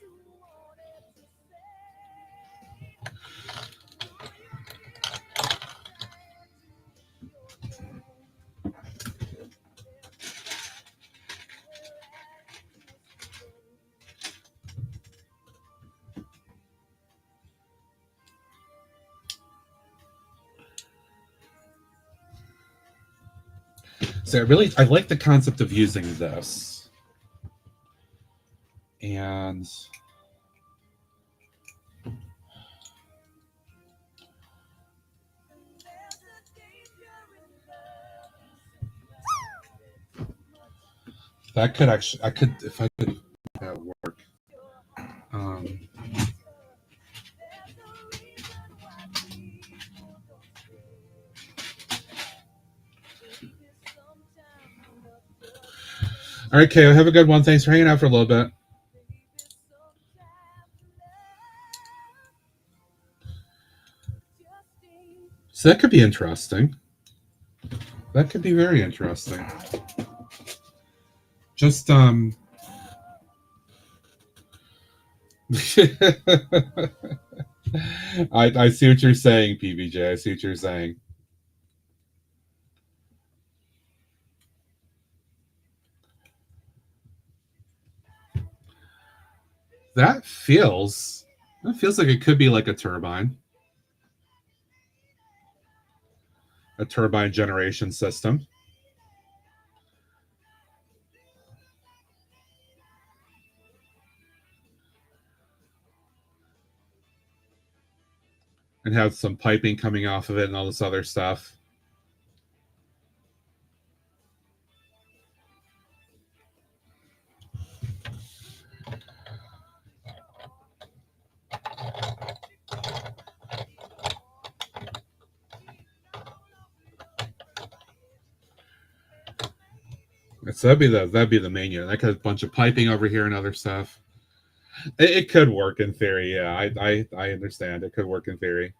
So I like the concept of using this. And that could actually, if I could make that work. All right, Kay, have a good one. Thanks for hanging out for a little bit. So that could be interesting. That could be very interesting. Just I see what you're saying, PBJ. I see what you're saying. That feels like it could be like a turbine. A turbine generation system. And have some piping coming off of it and all this other stuff. So that'd be the main unit. That could have a bunch of piping over here and other stuff. It could work in theory. Yeah, I understand. It could work in theory.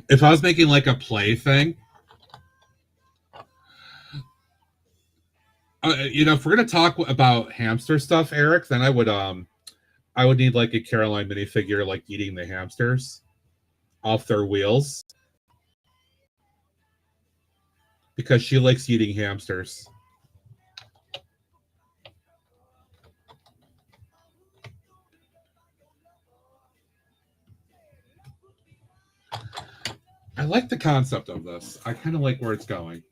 If I was making like a play thing, if we're gonna talk about hamster stuff, Eric, then I would need like a Caroline minifigure like eating the hamsters off their wheels because she likes eating hamsters. I like the concept of this. I kind of like where it's going.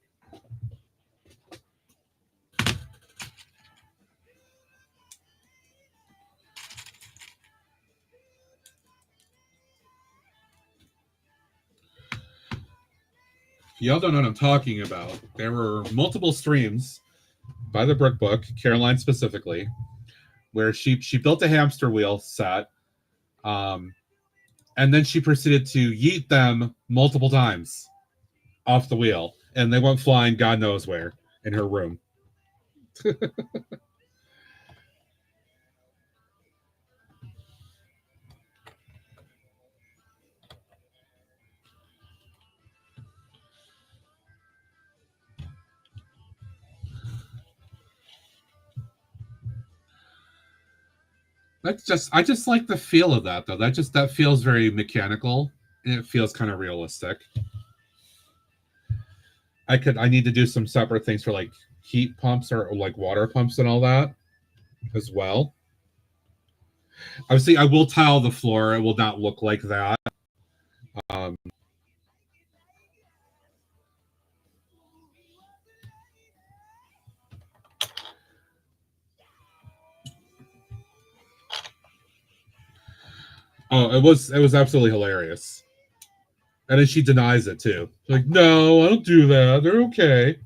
Y'all don't know what I'm talking about. There were multiple streams by the Brook Book, Caroline specifically, where she built a hamster wheel set, and then she proceeded to yeet them multiple times off the wheel, and they went flying God knows where in her room. I just like the feel of that though. That feels very mechanical and it feels kind of realistic. I need to do some separate things for like heat pumps or like water pumps and all that as well. Obviously, I will tile the floor. It will not look like that. Oh, it was absolutely hilarious. And then she denies it too. Like, no, I don't do that. They're okay.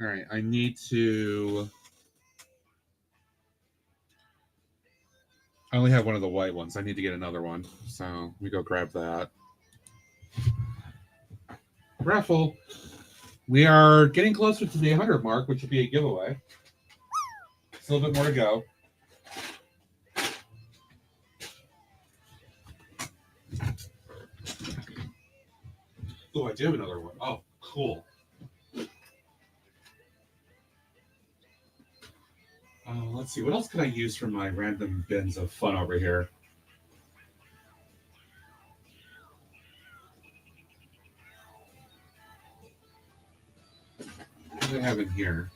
All right, I need to. I only have one of the white ones. I need to get another one. So let me go grab that. Raffle. We are getting closer to the 100 mark, which will be a giveaway. It's a little bit more to go. Oh, I do have another one. Oh, cool. Let's see. What else could I use for my random bins of fun over here? What do I have in here?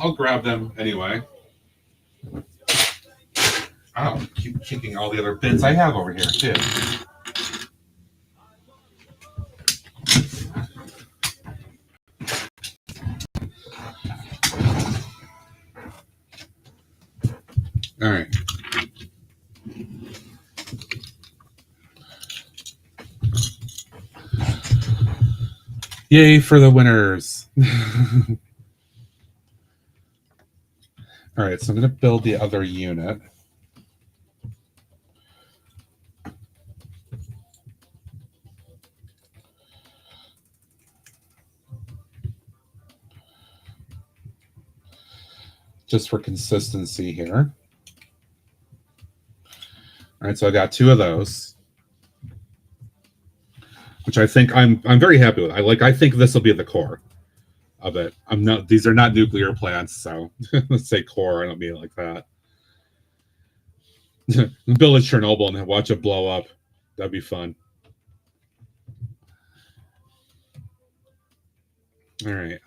I'll grab them anyway. I'll keep kicking all the other bins I have over here, too. All right. Yay for the winners. All right, so I'm going to build the other unit. just for consistency here. All right, so I got 2 of those, which I think I'm very happy with. I think this will be the core of it. These are not nuclear plants, so let's say core. I don't mean it like that. Build a Chernobyl and watch it blow up. That'd be fun. All right.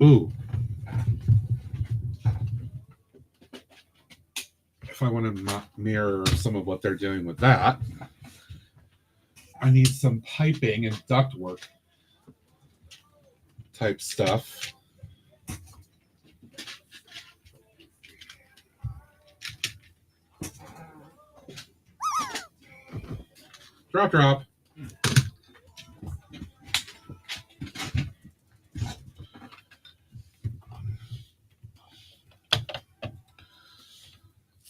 Ooh. If I want to mirror some of what they're doing with that, I need some piping and ductwork type stuff. Drop, drop.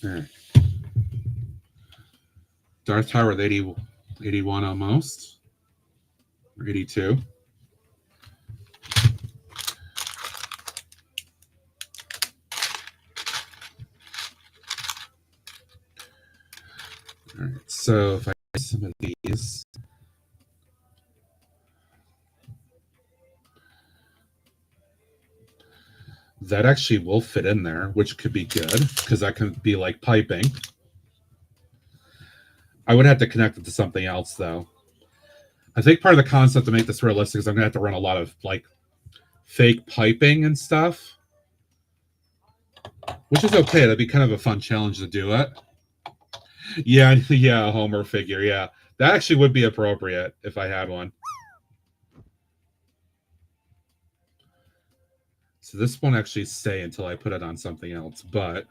All right. Darth Tower with 81 almost, or 82. All right, so if I do some of these, that actually will fit in there, which could be good because that can be like piping. I would have to connect it to something else though. I think part of the concept to make this realistic is I'm gonna have to run a lot of like fake piping and stuff, which is okay. That'd be kind of a fun challenge to do it. Yeah, yeah, a Homer figure. Yeah, that actually would be appropriate if I had one. So this won't actually stay until I put it on something else, but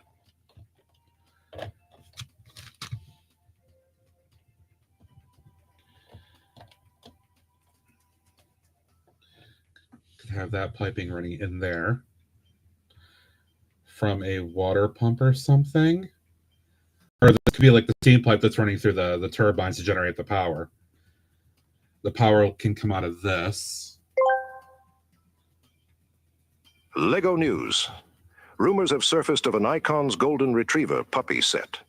could have that piping running in there from a water pump or something. Or this could be like the steam pipe that's running through the turbines to generate the power. The power can come out of this. Lego News. Rumors have surfaced of an Icon's Golden Retriever puppy set.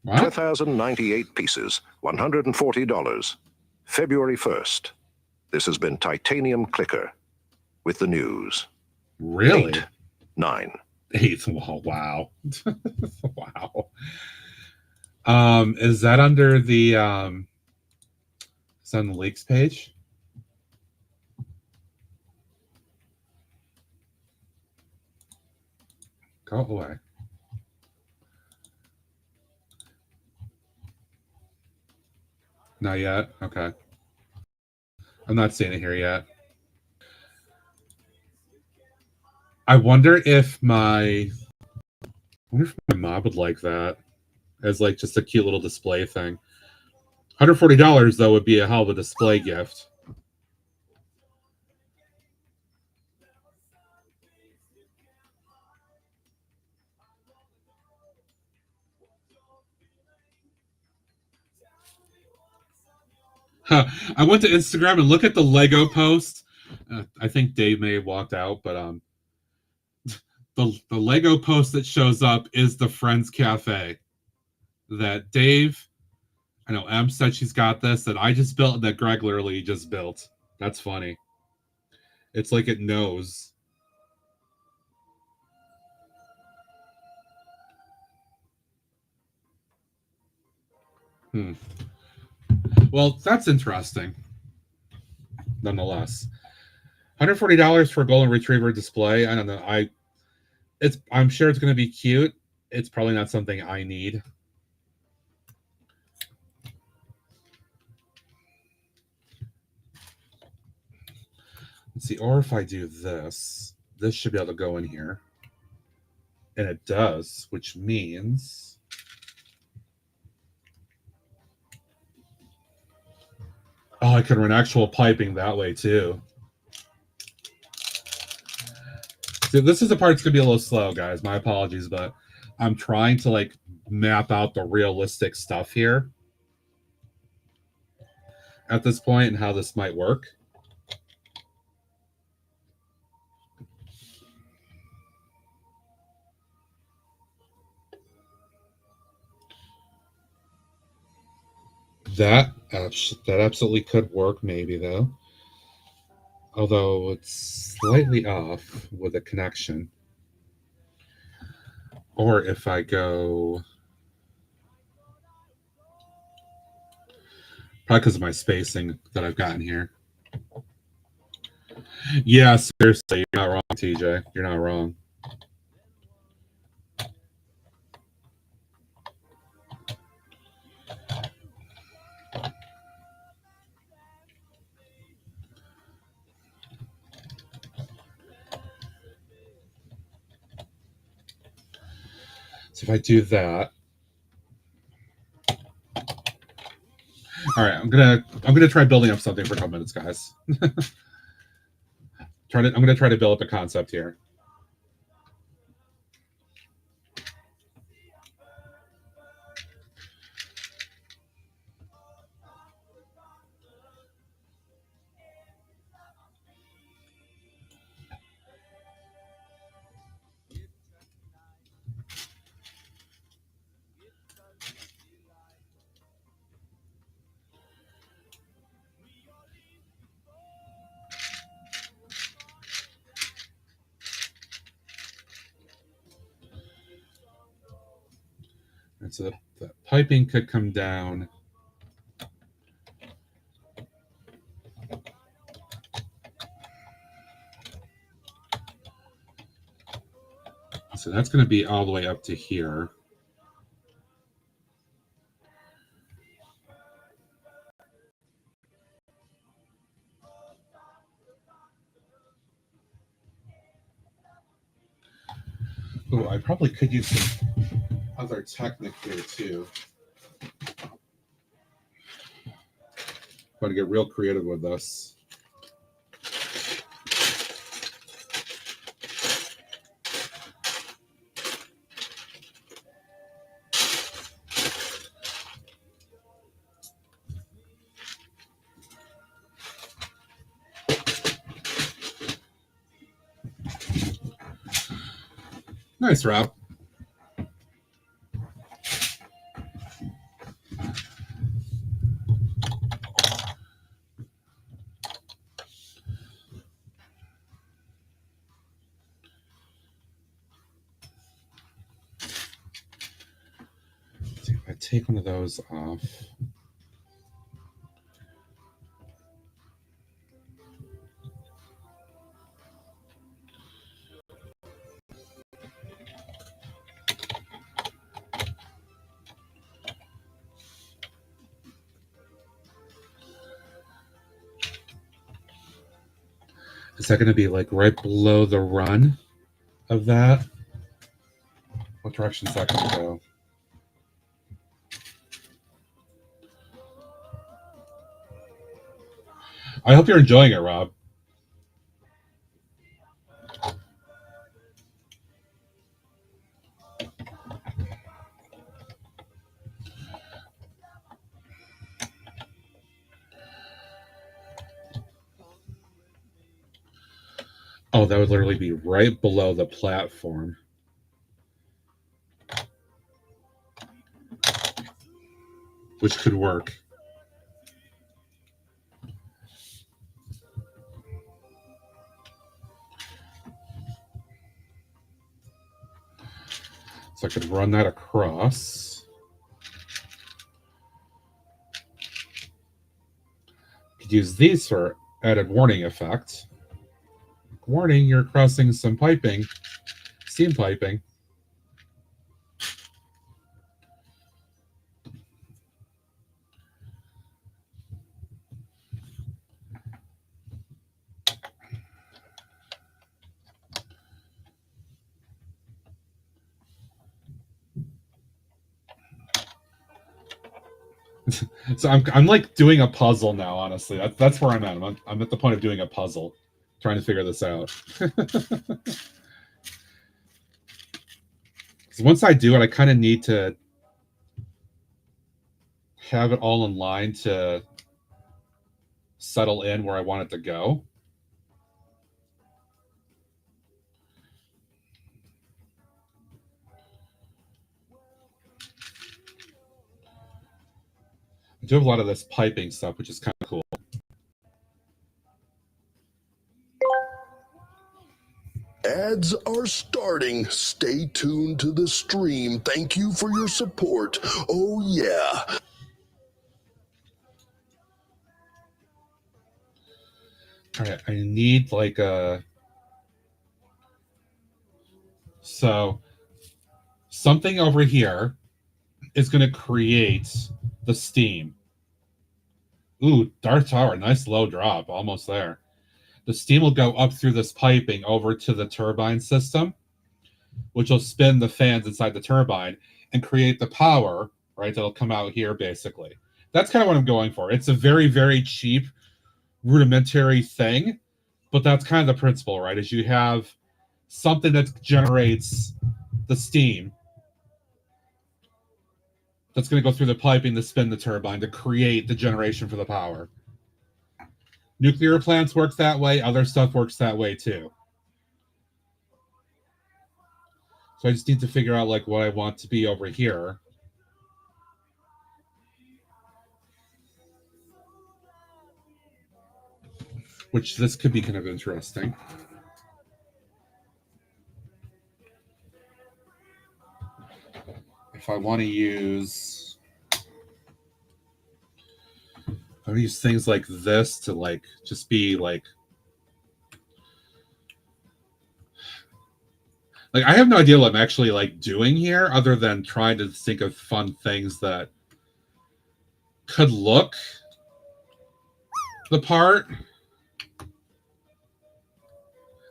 2,098 pieces, $140. February 1st. This has been Titanium Clicker with the news. Really? 8, 9. 8. Wow. Wow. Is that under the is that on the leaks page? Go away. Not yet? Okay. I'm not seeing it here yet. I wonder if my mom would like that as like just a cute little display thing. $140 though would be a hell of a display gift. I went to Instagram and look at the Lego post. I think Dave may have walked out, but the Lego post that shows up is the Friends Cafe that Dave, I know Em said she's got this, that I just built, that Greg literally just built. That's funny. It's like it knows. Well, that's interesting. Nonetheless, $140 for a golden retriever display. I don't know. I'm sure it's going to be cute. It's probably not something I need. Let's see. Or if I do this, this should be able to go in here, and it does, which means. Oh, I can run actual piping that way too. See, this is the part that's gonna be a little slow, guys. My apologies, but I'm trying to like map out the realistic stuff here at this point and how this might work. That absolutely could work, maybe though. Although it's slightly off with the connection. Or if I go, probably because of my spacing that I've gotten here. Yeah, seriously, you're not wrong, TJ. You're not wrong. So if I do that, all right, I'm gonna try building up something for a couple minutes, guys. I'm gonna try to build up a concept here. And so the piping could come down. So that's going to be all the way up to here. Oh, I probably could use some other technique here too. Want to get real creative with this. Nice, Rob. See if I take one of those off. Is that going to be like right below the run of that? What direction is that going to go? I hope you're enjoying it, Rob. Oh, that would literally be right below the platform. Which could work. So I could run that across. Could use these for added warning effect. Warning, you're crossing some piping, steam piping. So I'm like doing a puzzle now, honestly. That's where I'm at. I'm at the point of doing a puzzle, trying to figure this out. Once I do it, I kind of need to have it all in line to settle in where I want it to go. do have a lot of this piping stuff, which is kind of cool. Ads are starting. Stay tuned to the stream. Thank you for your support. Oh, yeah. All right, I need like a... So something over here is going to create the steam. Ooh, Darth Tower, nice low drop, almost there. The steam will go up through this piping over to the turbine system, which will spin the fans inside the turbine and create the power, right? That'll come out here, basically. That's kind of what I'm going for. It's a very, very cheap, rudimentary thing, but that's kind of the principle, right? Is you have something that generates the steam that's going to go through the piping to spin the turbine to create the generation for the power. Nuclear plants work that way. Other stuff works that way too. So I just need to figure out like what I want to be over here. Which this could be kind of interesting. If I want to use... I use things like this to like just be like I have no idea what I'm actually like doing here other than trying to think of fun things that could look the part. And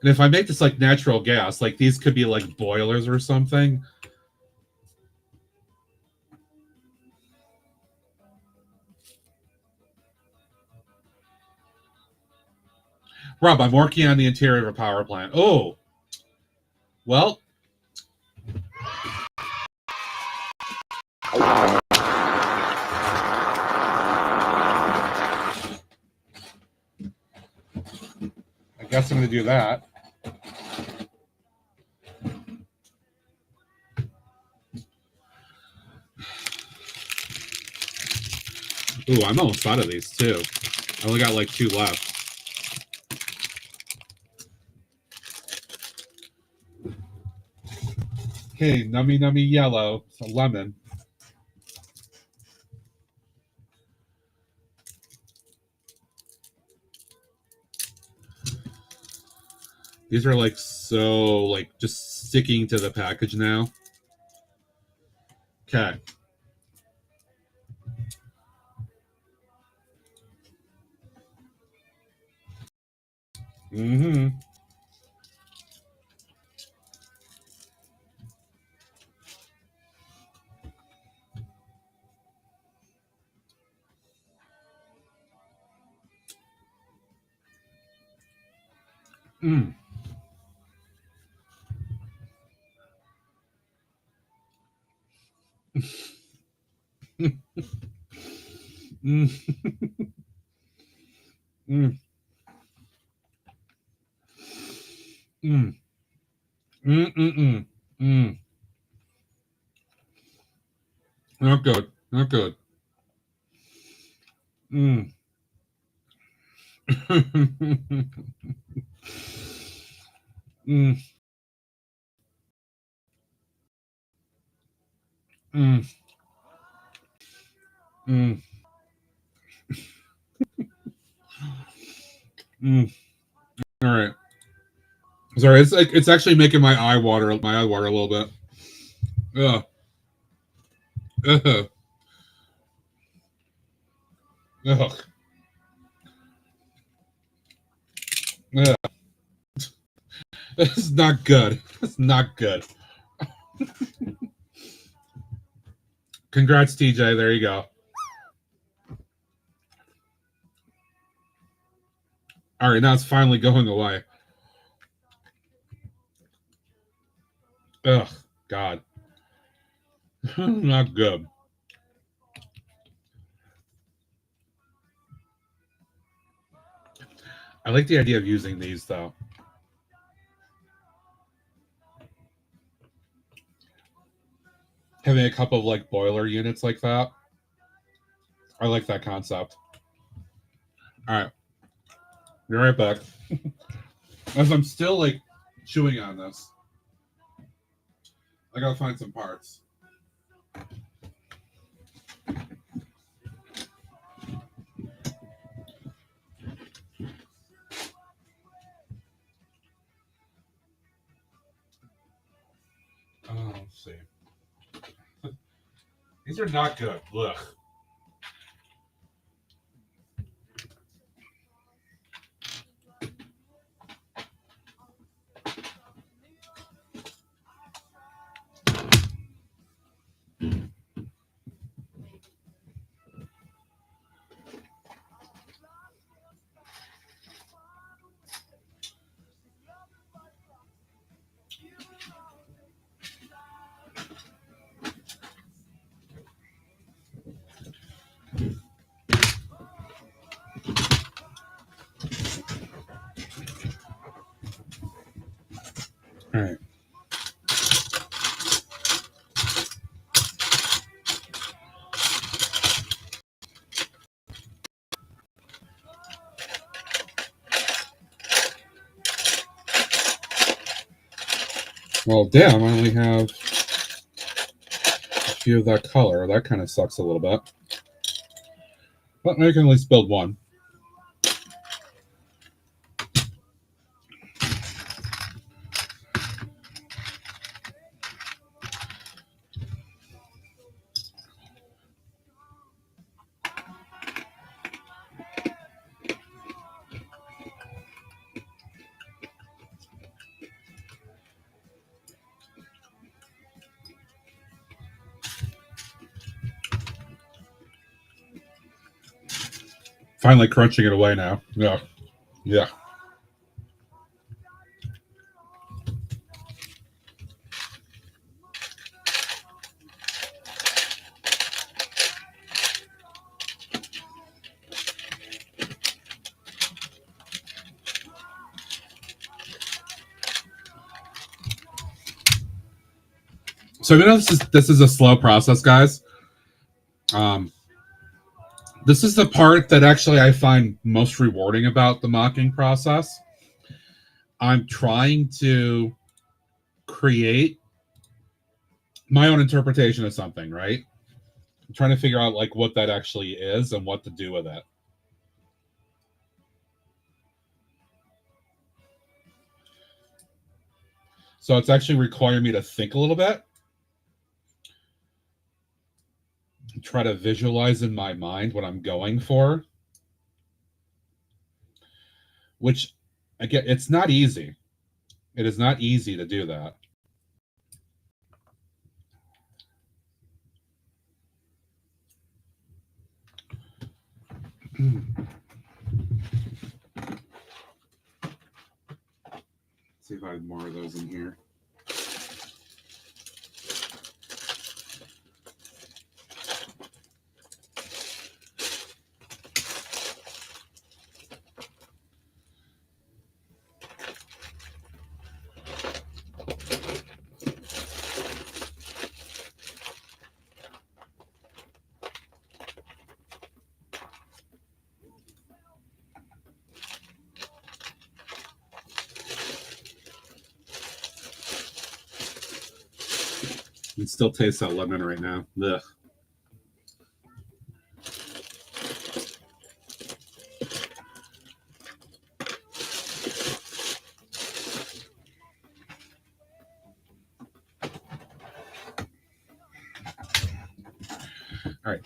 if I make this like natural gas, like these could be like boilers or something. Rob, I'm working on the interior of a power plant. Oh, well. I guess I'm going to do that. Ooh, I'm almost out of these too. I only got like 2 left. Okay, nummy nummy yellow. It's a lemon. These are like so like just sticking to the package now. Okay. Mm-hmm. Mm. Mm. Mm. Mm. Mm. Mm. Mm. Not good. Not good. Mm. Mm. Mm. Mm. Mm. All right. Sorry, it's like it's actually making my eye water a little bit. Ugh. Ugh. Ugh. Ugh. This is not good. It's not good. Congrats, TJ. There you go. All right, now it's finally going away. Ugh, God. Not good. I like the idea of using these, though. Having a couple of, like, boiler units like that. I like that concept. All right. Be right back. As I'm still like chewing on this, I gotta find some parts. Oh, let's see. These are not good. Ugh. All right. Well, damn, I only have a few of that color. That kind of sucks a little bit. But I can at least build one. Finally crunching it away now. Yeah. Yeah. So I know this is a slow process, guys. This is the part that actually I find most rewarding about the mocking process. I'm trying to create my own interpretation of something, right? I'm trying to figure out like what that actually is and what to do with it. So it's actually requiring me to think a little bit. Try to visualize in my mind what I'm going for. Which, again, it's not easy. It is not easy to do that. See if I have more of those in here. You can still taste that lemon right now. Ugh. All right.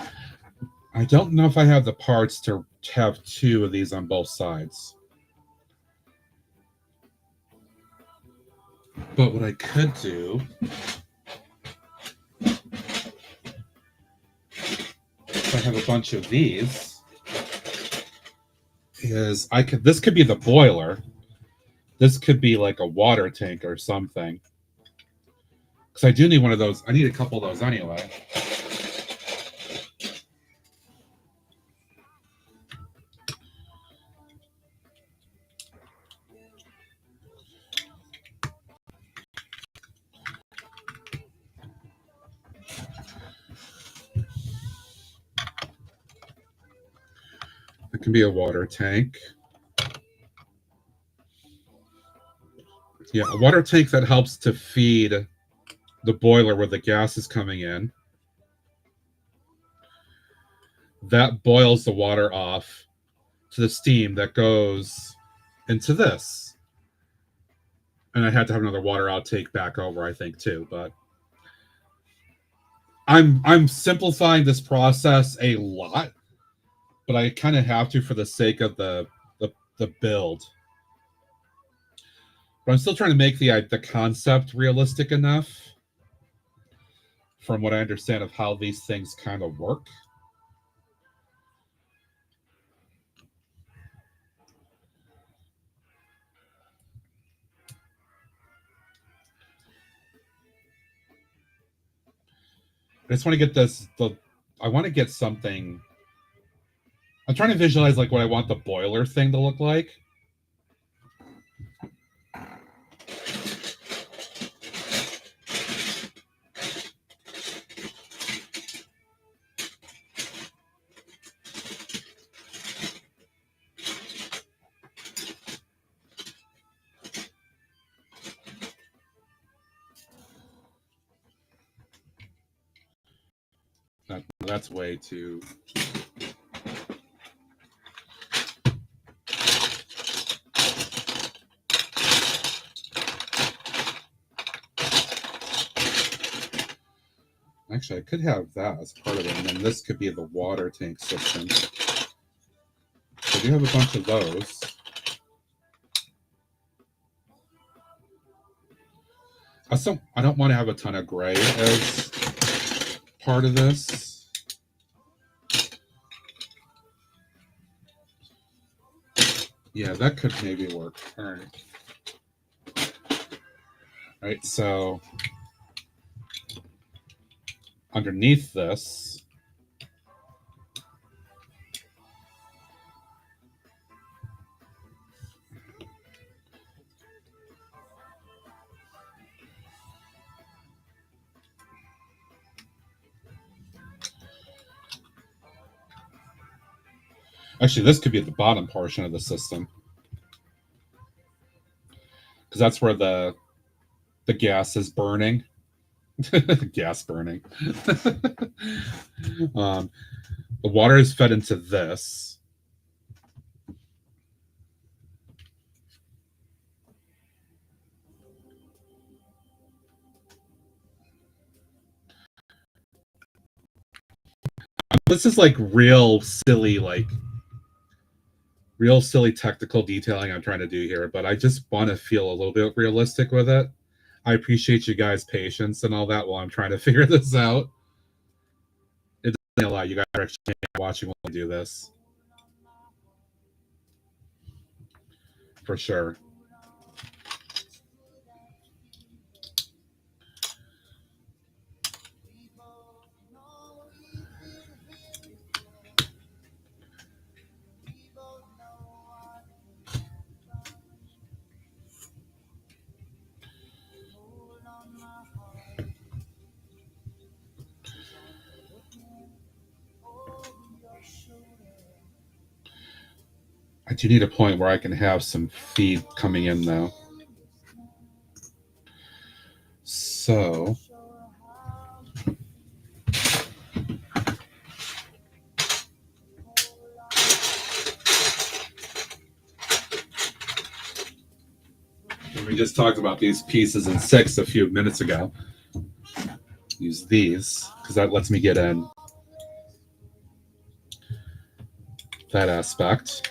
I don't know if I have the parts to have two of these on both sides. But what I could do if I have a bunch of these is this could be the boiler. This could be like a water tank or something. Because I do need one of those. I need a couple of those anyway. can be a water tank. Yeah, a water tank that helps to feed the boiler where the gas is coming in. That boils the water off to the steam that goes into this. And I had to have another water outtake back over, I think, too. But I'm simplifying this process a lot, but I kind of have to for the sake of the build. But I'm still trying to make the concept realistic enough from what I understand of how these things kind of work. I just want to get this, I want to get something. I'm trying to visualize like what I want the boiler thing to look like. That's way too. Actually, I could have that as part of it, and then this could be the water tank system. So I do have a bunch of those. I don't want to have a ton of gray as part of this. Yeah, that could maybe work. All right. All right, so underneath this, actually, this could be at the bottom portion of the system, because that's where the gas is burning. Gas burning. The water is fed into this. This is like real silly technical detailing I'm trying to do here, but I just want to feel a little bit realistic with it. I appreciate you guys' patience and all that while I'm trying to figure this out. It doesn't allow you guys are actually watching while I do this. For sure. I do need a point where I can have some feed coming in though. So we just talked about these pieces in 6 a few minutes ago. Use these because that lets me get in that aspect,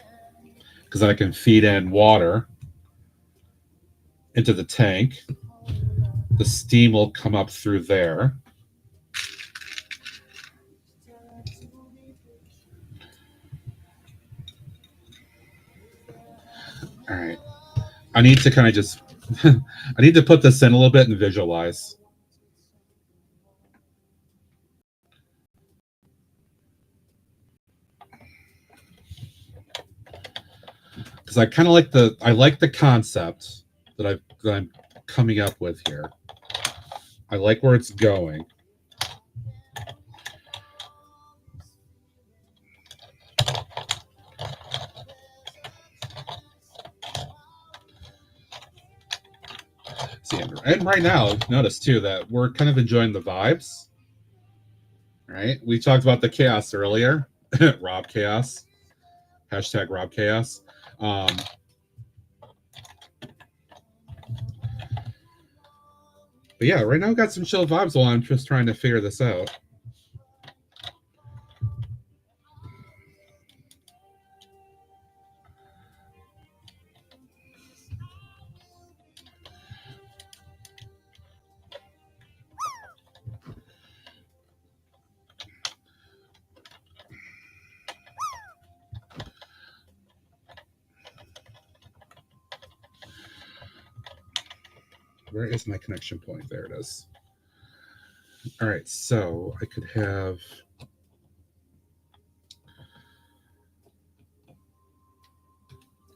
because then I can feed in water into the tank. The steam will come up through there. All right. I need to kind of just, I need to put this in a little bit and visualize. Because I kind of like the concept that I'm coming up with here. I like where it's going. See, and right now, notice too that we're kind of enjoying the vibes. Right? We talked about the chaos earlier. Rob Chaos. Hashtag Rob Chaos. But yeah, right now I've got some chill vibes while I'm just trying to figure this out. Where is my connection point? There it is. All right, so I could have...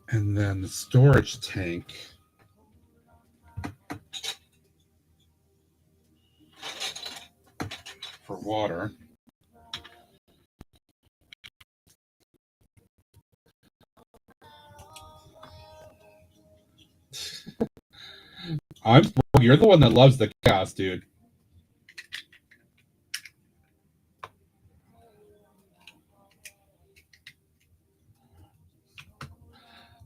And then the storage tank. For water. You're the one that loves the chaos, dude.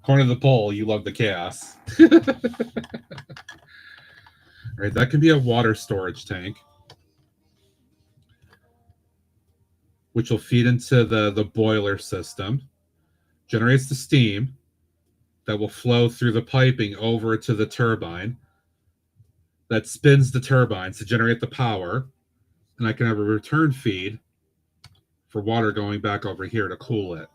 According to the poll, you love the chaos. Right, that can be a water storage tank, which will feed into the boiler system, generates the steam that will flow through the piping over to the turbine that spins the turbines to generate the power, and I can have a return feed for water going back over here to cool it.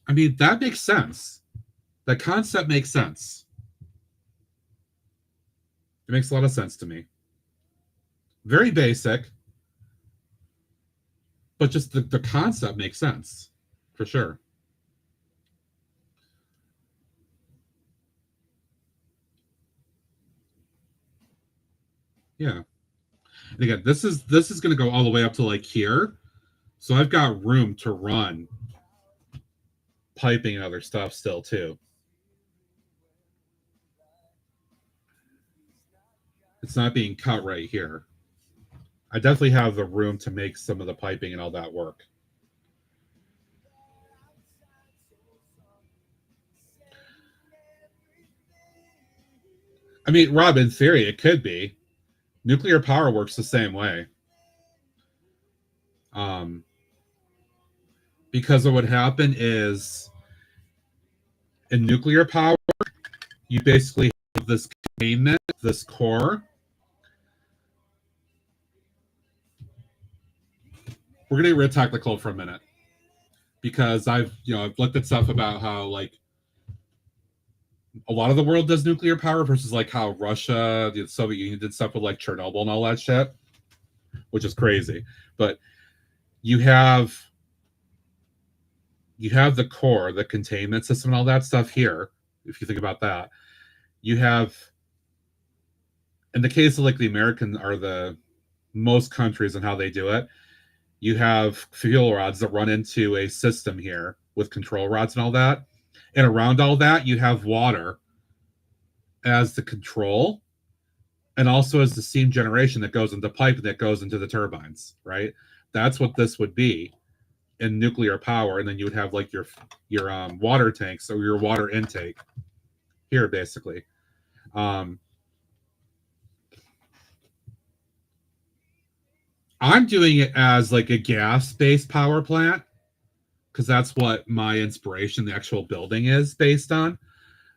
I mean, that makes sense. The concept makes sense. It makes a lot of sense to me. Very basic, but just the concept makes sense, for sure. Yeah. And again, this is going to go all the way up to like here. So I've got room to run piping and other stuff still too. It's not being cut right here. I definitely have the room to make some of the piping and all that work. I mean, Rob, in theory, it could be. Nuclear power works the same way. Because what would happen is in nuclear power, you basically have this containment, this core. We're going to get real technical for a minute because I've looked at stuff about how like a lot of the world does nuclear power versus like how Russia, the Soviet Union did stuff with like Chernobyl and all that shit, which is crazy. But you have the core, the containment system, and all that stuff here. If you think about that, you have, in the case of like the American or the most countries and how they do it, you have fuel rods that run into a system here with control rods and all that. And around all that, you have water as the control and also as the steam generation that goes into pipe and that goes into the turbines, right? That's what this would be in nuclear power. And then you would have like your water tanks or your water intake here, basically. I'm doing it as like a gas-based power plant because that's what my inspiration, the actual building, is based on.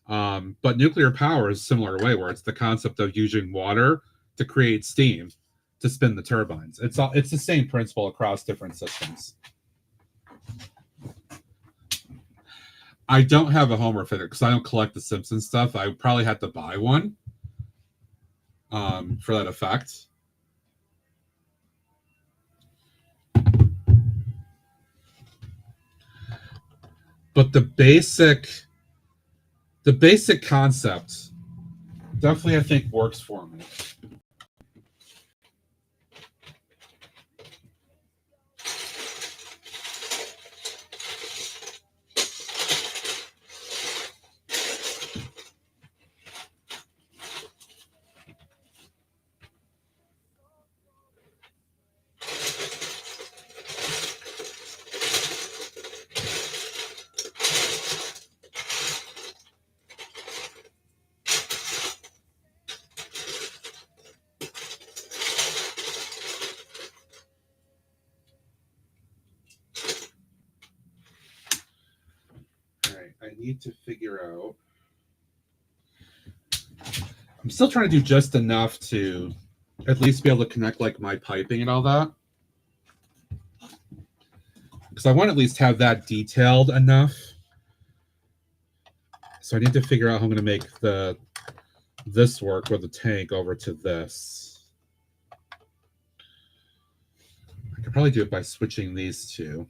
But nuclear power is a similar way where it's the concept of using water to create steam to spin the turbines. It's the same principle across different systems. I don't have a Homer figure because I don't collect the Simpsons stuff. I would probably have to buy one for that effect. But the basic concept definitely, I think, works for me. need to figure out. I'm still trying to do just enough to at least be able to connect like my piping and all that. Because I want to at least have that detailed enough. So I need to figure out how I'm going to make this work with the tank over to this. I could probably do it by switching these two.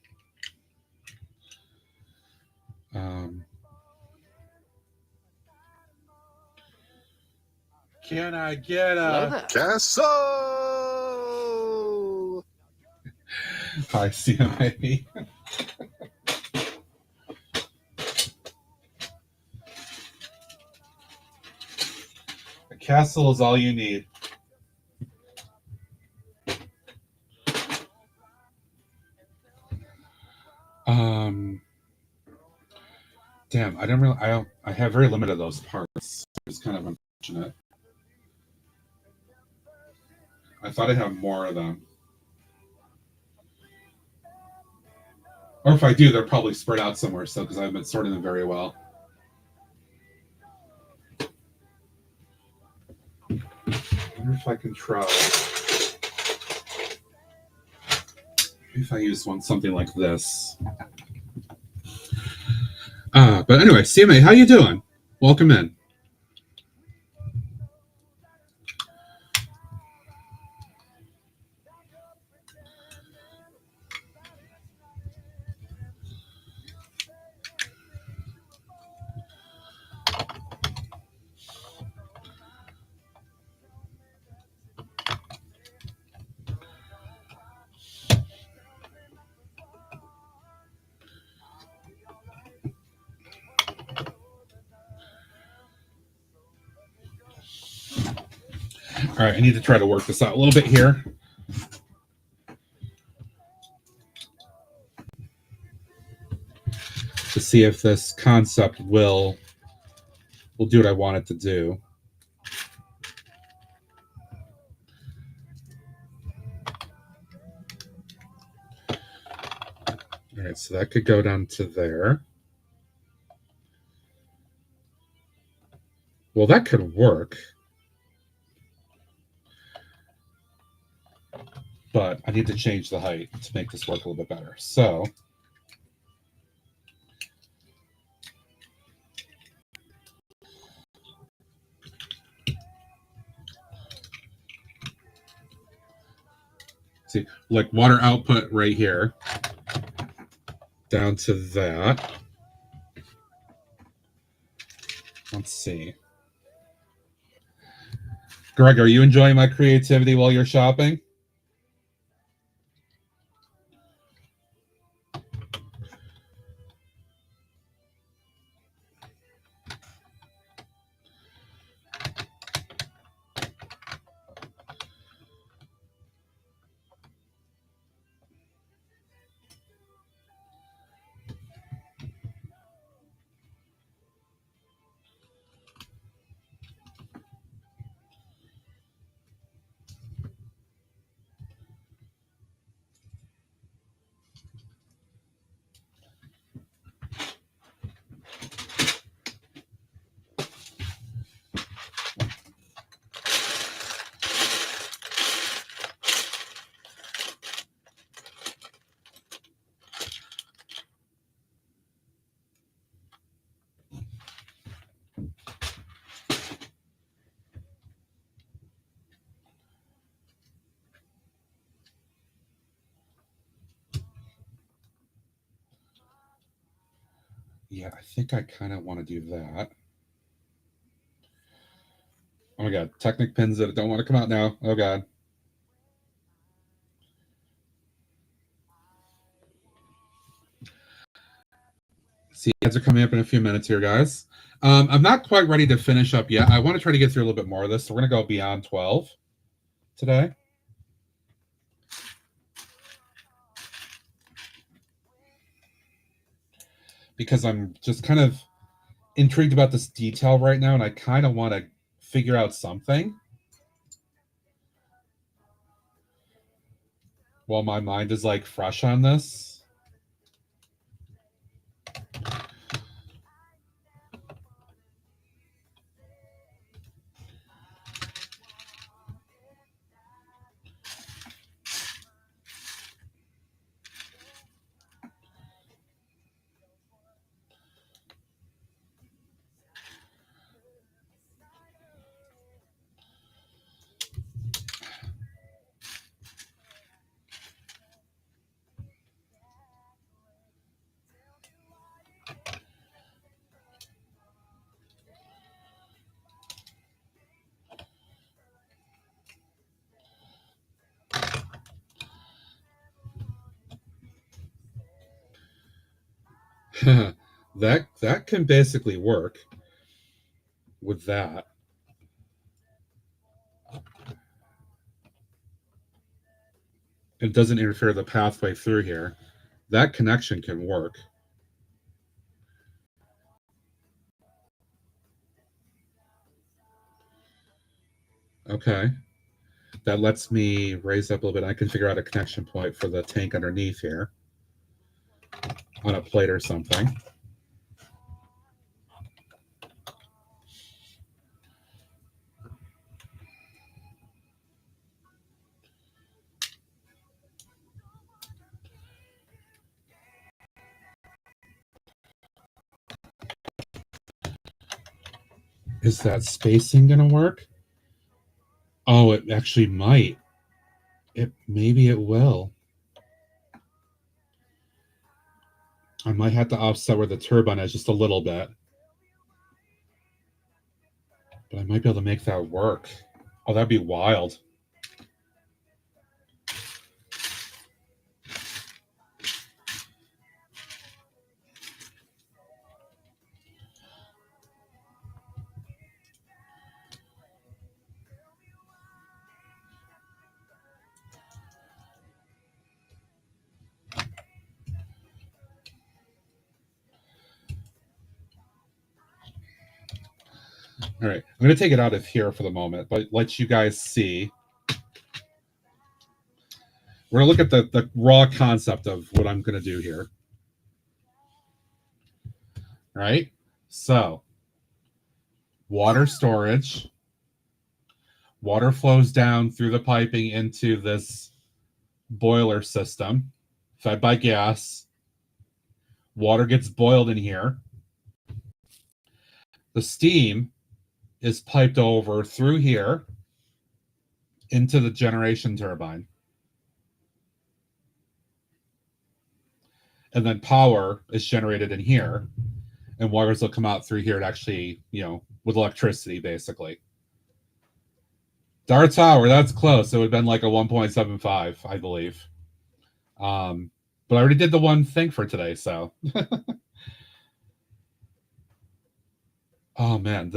Can I get a Castle? Hi, CMA. A castle is all you need. Damn, I have very limited of those parts. It's kind of unfortunate. I thought I'd have more of them. Or if I do, they're probably spread out somewhere still because I haven't been sorting them very well. I wonder if I can try. Maybe if I use something like this. But anyway, CMA, how you doing? Welcome in. All right, I need to try to work this out a little bit here. To see if this concept will do what I want it to do. All right, so that could go down to there. Well, that could work. But I need to change the height to make this work a little bit better. So see, like water output right here, down to that. Let's see. Greg, are you enjoying my creativity while you're shopping? Yeah, I think I kind of want to do that. Oh my God, Technic pins that don't want to come out now. Oh God. See, ads are coming up in a few minutes here, guys. I'm not quite ready to finish up yet. I want to try to get through a little bit more of this. So we're going to go beyond 12 today. Because I'm just kind of intrigued about this detail right now, and I kind of want to figure out something while my mind is like fresh on this. that can basically work with that. It doesn't interfere the pathway through here. That connection can work. Okay. That lets me raise up a little bit. I can figure out a connection point for the tank underneath here on a plate or something. Is that spacing going to work? Oh, it actually might. Maybe it will. I might have to offset where the turbine is just a little bit. But I might be able to make that work. Oh, that'd be wild. All right, I'm going to take it out of here for the moment, but let you guys see. We're going to look at the raw concept of what I'm going to do here. All right, so water storage. Water flows down through the piping into this boiler system, fed by gas. Water gets boiled in here. The steam is piped over through here into the generation turbine. And then power is generated in here, and wires will come out through here to actually, with electricity, basically. Dart Tower, that's close. It would have been like a 1.75, I believe. But I already did the one thing for today, so. Oh, man,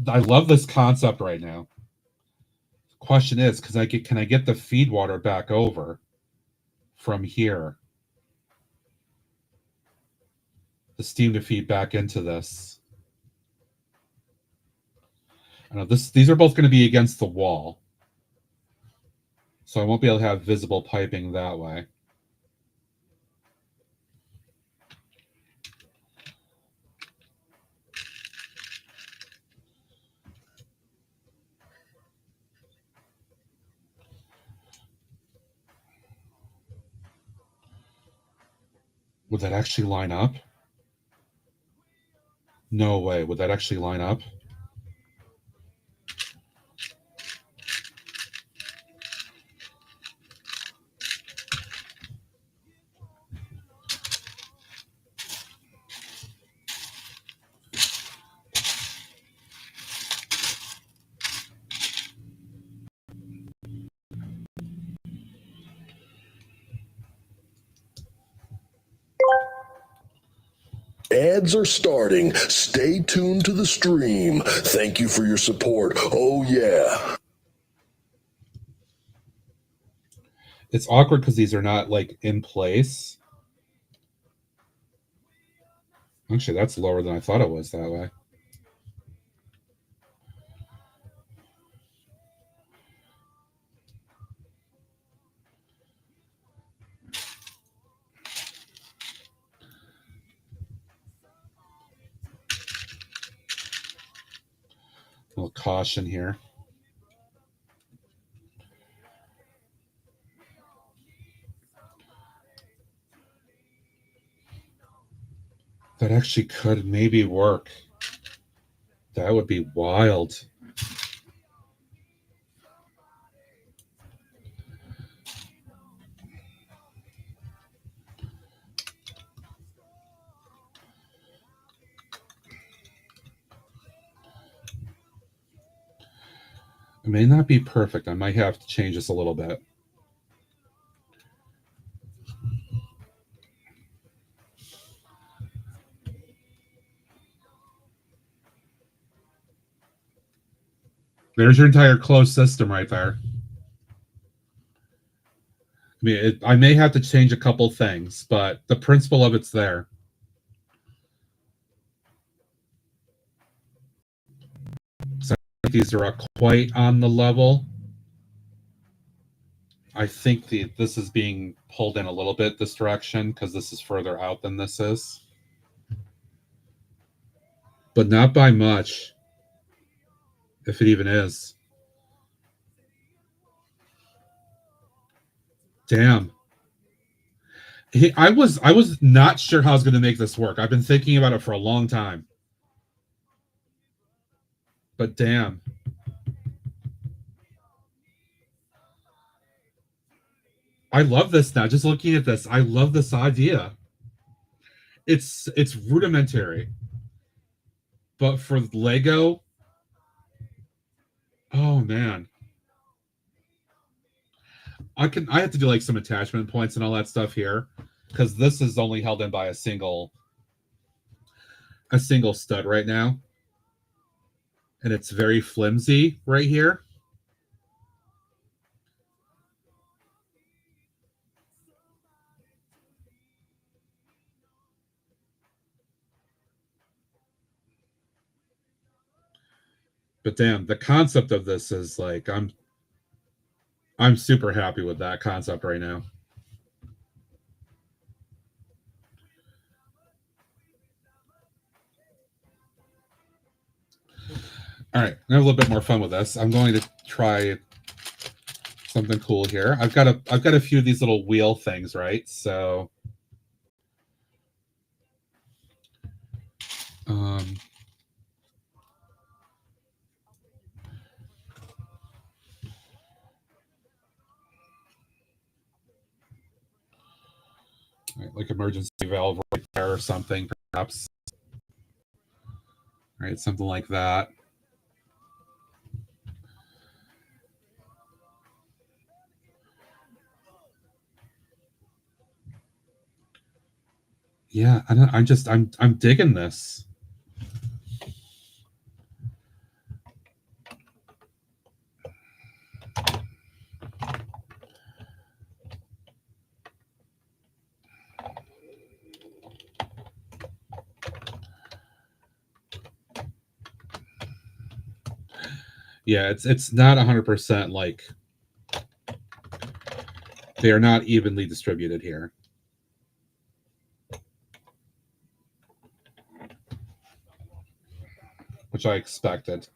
I love this concept right now. The question is, can I get the feed water back over from here? The steam to feed back into this. I know these are both going to be against the wall, so I won't be able to have visible piping that way. Would that actually line up? No way. Would that actually line up? Ads are starting. Stay tuned to the stream. Thank you for your support. Oh, yeah. It's awkward because these are not like in place. Actually, that's lower than I thought it was that way. A little caution here. That actually could maybe work. That would be wild. It may not be perfect. I might have to change this a little bit. There's your entire closed system right there. I mean, I may have to change a couple things, but the principle of it's there. So these are quite on the level. I think this is being pulled in a little bit this direction because this is further out than this is. But not by much, if it even is. Damn. I was not sure how I was going to make this work. I've been thinking about it for a long time. But damn. I love this now. Just looking at this, I love this idea. It's rudimentary. But for Lego, oh man. I have to do like some attachment points and all that stuff here because this is only held in by a single stud right now. And it's very flimsy right here. But damn, the concept of this is like I'm super happy with that concept right now. All right, I'm gonna have a little bit more fun with this. I'm going to try something cool here. I've got a few of these little wheel things, right? So like emergency valve right there or something, perhaps. Right, something like that. Yeah, I'm digging this. Yeah, it's not 100% like they are not evenly distributed here. Which I expected.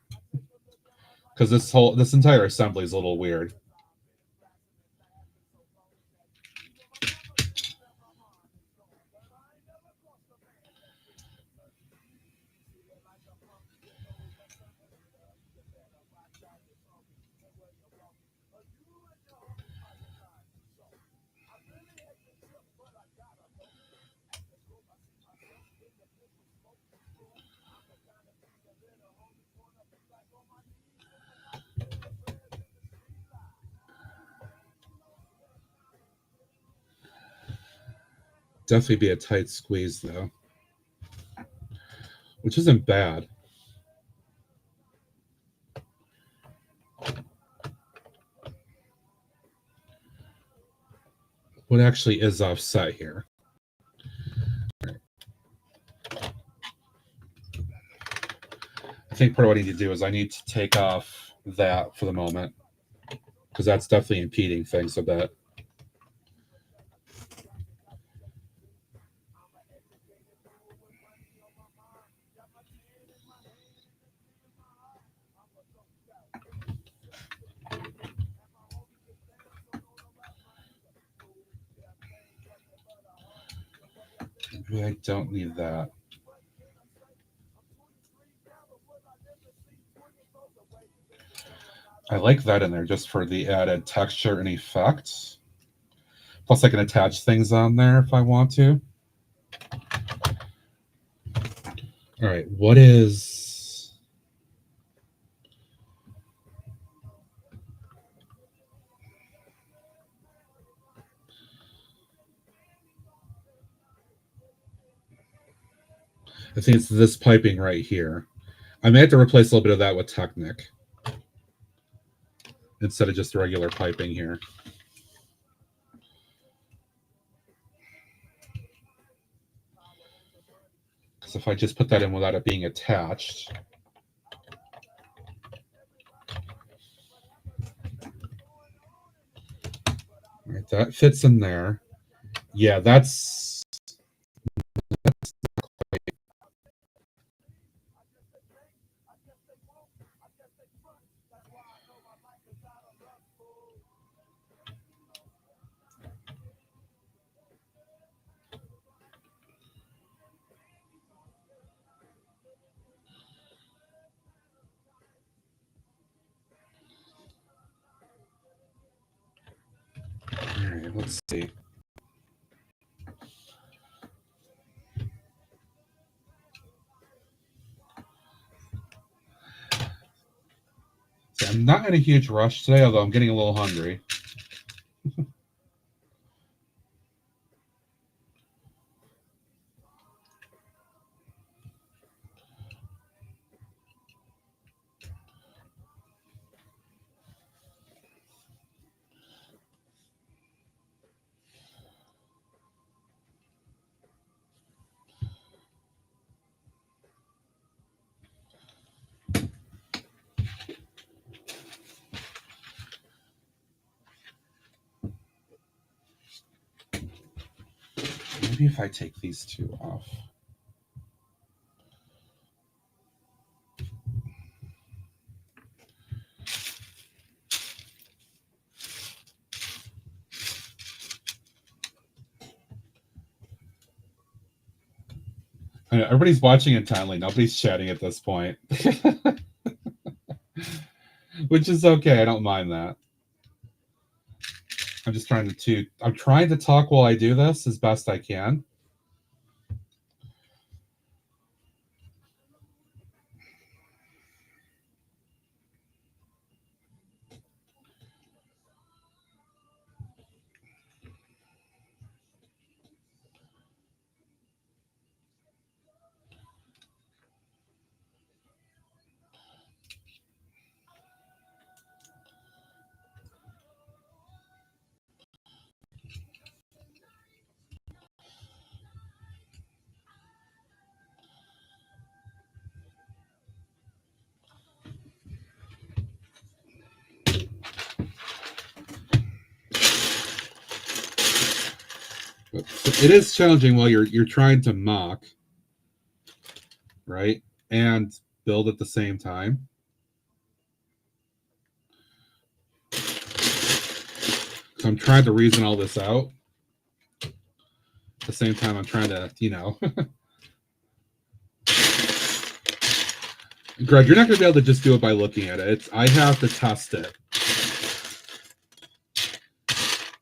Because this entire assembly is a little weird. Definitely be a tight squeeze though, which isn't bad. What actually is offset here? I think part of what I need to do is I need to take off that for the moment because that's definitely impeding things a bit. Maybe I don't need that. I like that in there just for the added texture and effect. Plus I can attach things on there if I want to. All right, what is... I think it's this piping right here. I may have to replace a little bit of that with Technic. instead of just the regular piping here. Because if I just put that in without it being attached, right, that fits in there. Yeah, that's all right, let's see. So I'm not in a huge rush today, although I'm getting a little hungry. Maybe if I take these two off. I know, everybody's watching intently. Nobody's chatting at this point. Which is okay. I don't mind that. I'm just trying to talk while I do this as best I can. It is challenging while you're trying to mock, right, and build at the same time. So I'm trying to reason all this out. At the same time, I'm trying to, Greg, you're not going to be able to just do it by looking at it. I have to test it.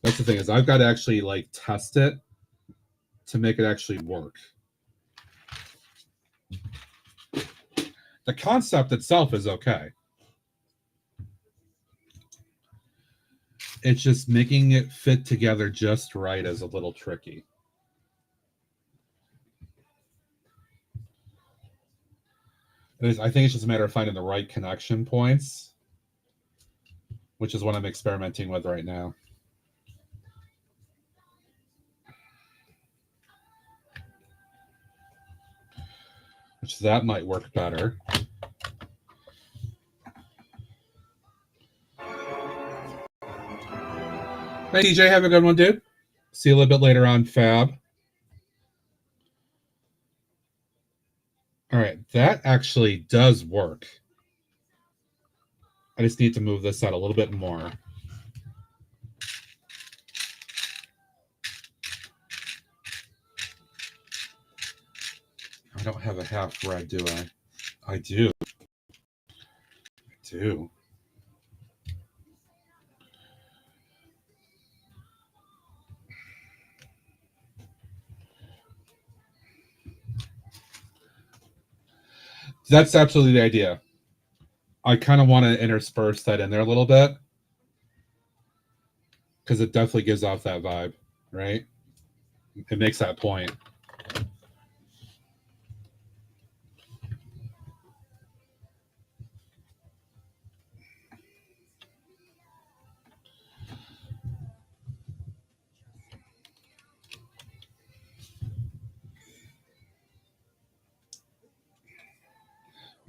That's the thing, is I've got to actually test it to make it actually work. The concept itself is okay. It's just making it fit together just right is a little tricky. I think it's just a matter of finding the right connection points, which is what I'm experimenting with right now. Which that might work better. Hey, DJ, have a good one, dude. See you a little bit later on, Fab. All right, that actually does work. I just need to move this out a little bit more. I don't have a half red, do I? I do. I do. That's absolutely the idea. I kind of want to intersperse that in there a little bit because it definitely gives off that vibe, right? It makes that point.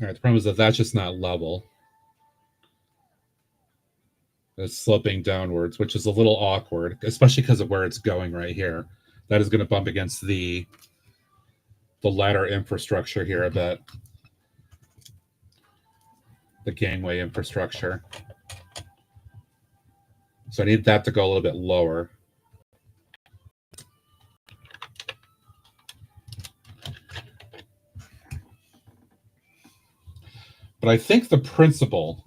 All right, the problem is that that's just not level. It's sloping downwards, which is a little awkward, especially because of where it's going right here. That is going to bump against the ladder infrastructure here a bit. The gangway infrastructure. So I need that to go a little bit lower. But I think the principle,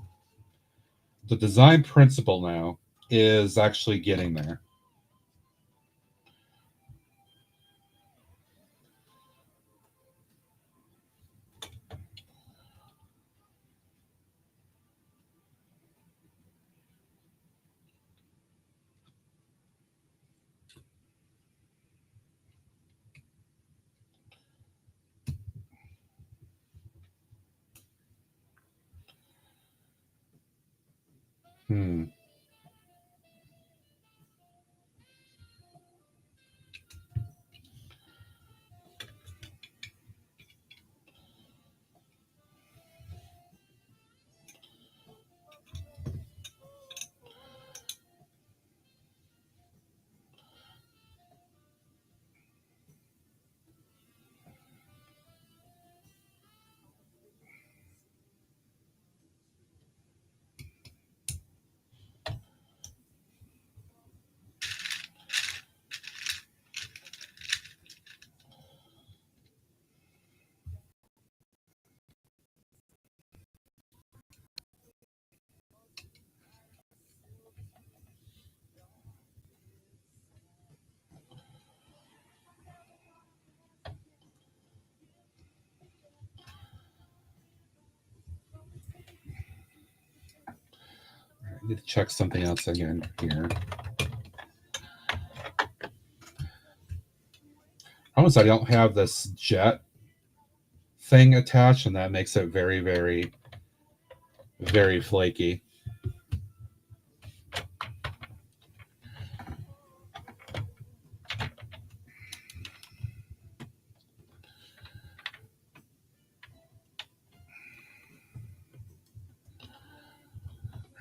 the design principle now, is actually getting there. I need to check something else again here. Almost I don't have this jet thing attached, and that makes it very, very, very flaky.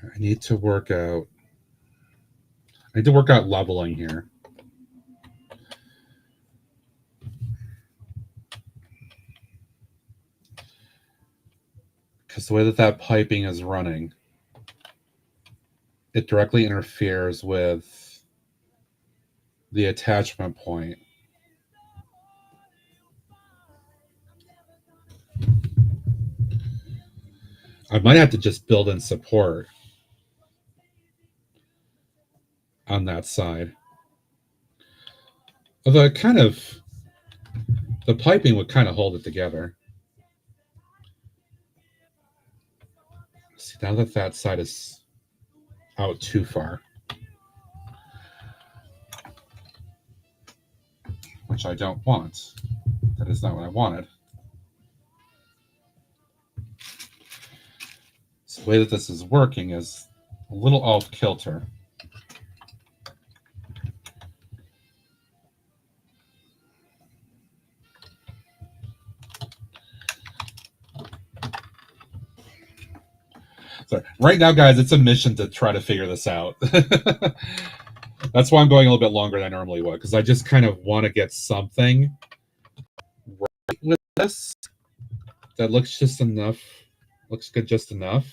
I need to work out leveling here. Because the way that piping is running, it directly interferes with the attachment point. I might have to just build in support on that side. Although the piping would kind of hold it together. See, now that side is out too far, which I don't want. That is not what I wanted. So the way that this is working is a little off kilter. So right now, guys, it's a mission to try to figure this out. That's why I'm going a little bit longer than I normally would, because I just kind of want to get something right with this that looks just enough, looks good just enough.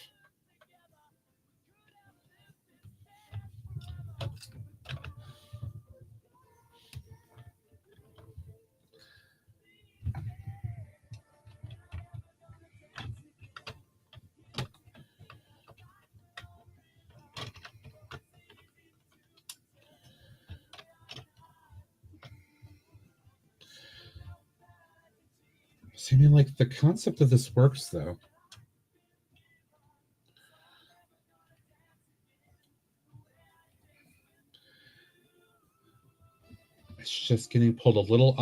So, I mean, like, the concept of this works, though. It's just getting pulled a little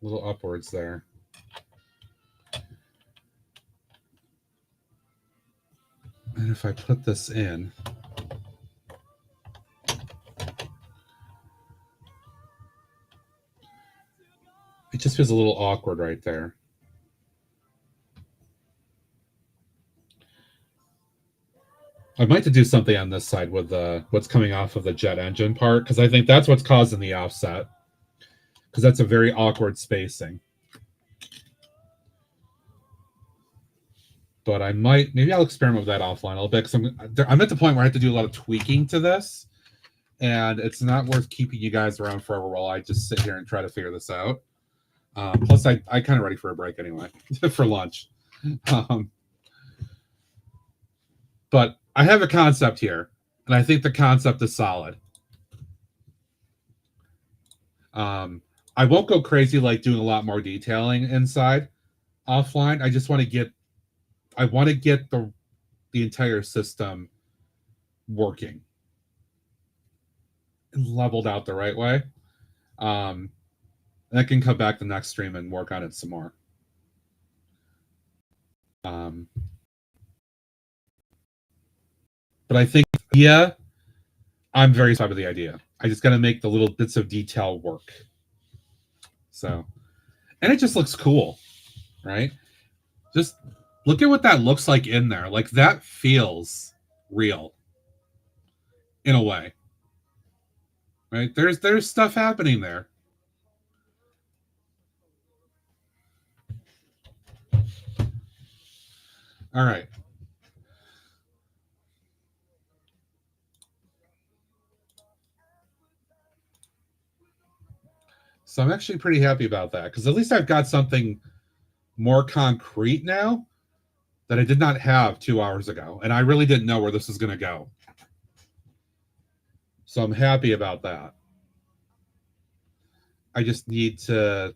upwards there. And if I put this in, it just feels a little awkward right there. I might have to do something on this side with what's coming off of the jet engine part, because I think that's what's causing the offset, because that's a very awkward spacing. But I might, maybe I'll experiment with that offline a little bit, because I'm at the point where I have to do a lot of tweaking to this, and it's not worth keeping you guys around forever while I just sit here and try to figure this out. Plus, I kind of ready for a break anyway, for lunch. But I have a concept here, and I think the concept is solid. I won't go crazy like doing a lot more detailing inside offline. I just want to get the entire system working and leveled out the right way. I can come back the next stream and work on it some more. But I think, yeah, I'm very excited with the idea. I just got to make the little bits of detail work. So, and it just looks cool, right? Just look at what that looks like in there. Like, that feels real in a way, right? There's stuff happening there. All right. So I'm actually pretty happy about that, because at least I've got something more concrete now that I did not have 2 hours ago. And I really didn't know where this was going to go. So I'm happy about that. I just need to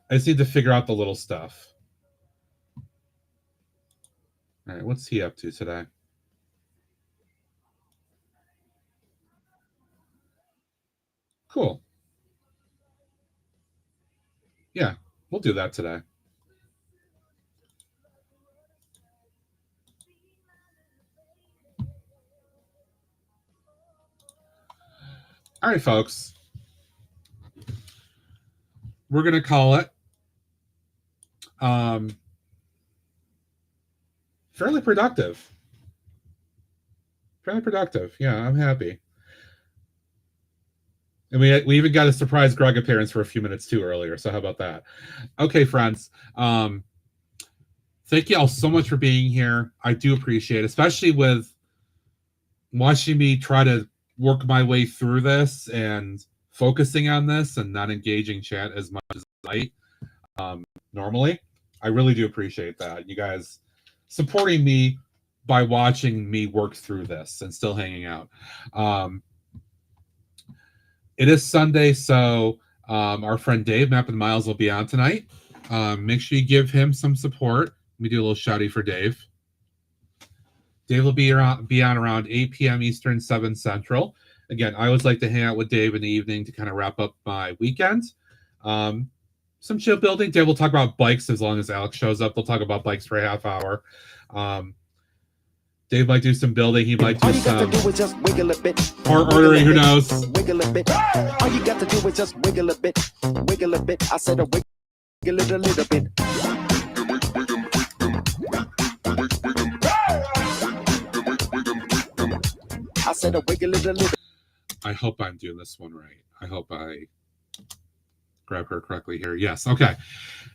figure out the little stuff. All right, what's he up to today? Cool. Yeah, we'll do that today. All right, folks. We're going to call it fairly productive. Fairly productive. Yeah, I'm happy. And we even got a surprise Greg appearance for a few minutes too earlier. So how about that? Okay, friends. Thank you all so much for being here. I do appreciate it, especially with watching me try to work my way through this and focusing on this and not engaging chat as much as I normally. I really do appreciate that. You guys supporting me by watching me work through this and still hanging out. It is Sunday, so our friend Dave, Map and Miles, will be on tonight. Make sure you give him some support. Let me do a little shouty for Dave. Dave will be on around 8 p.m. Eastern, 7 Central. Again, I always like to hang out with Dave in the evening to kind of wrap up my weekend. Some chill building. Dave will talk about bikes as long as Alex shows up. They'll talk about bikes for a half hour. Dave might do some building. He might do some or ordering. Who knows? Wiggle a bit. All you got to do is just wiggle a bit. Wiggle a bit. I said a wiggle it a little bit. I said a wiggle it a little. I hope I'm doing this one right. I hope I grab her correctly here. Yes. Okay.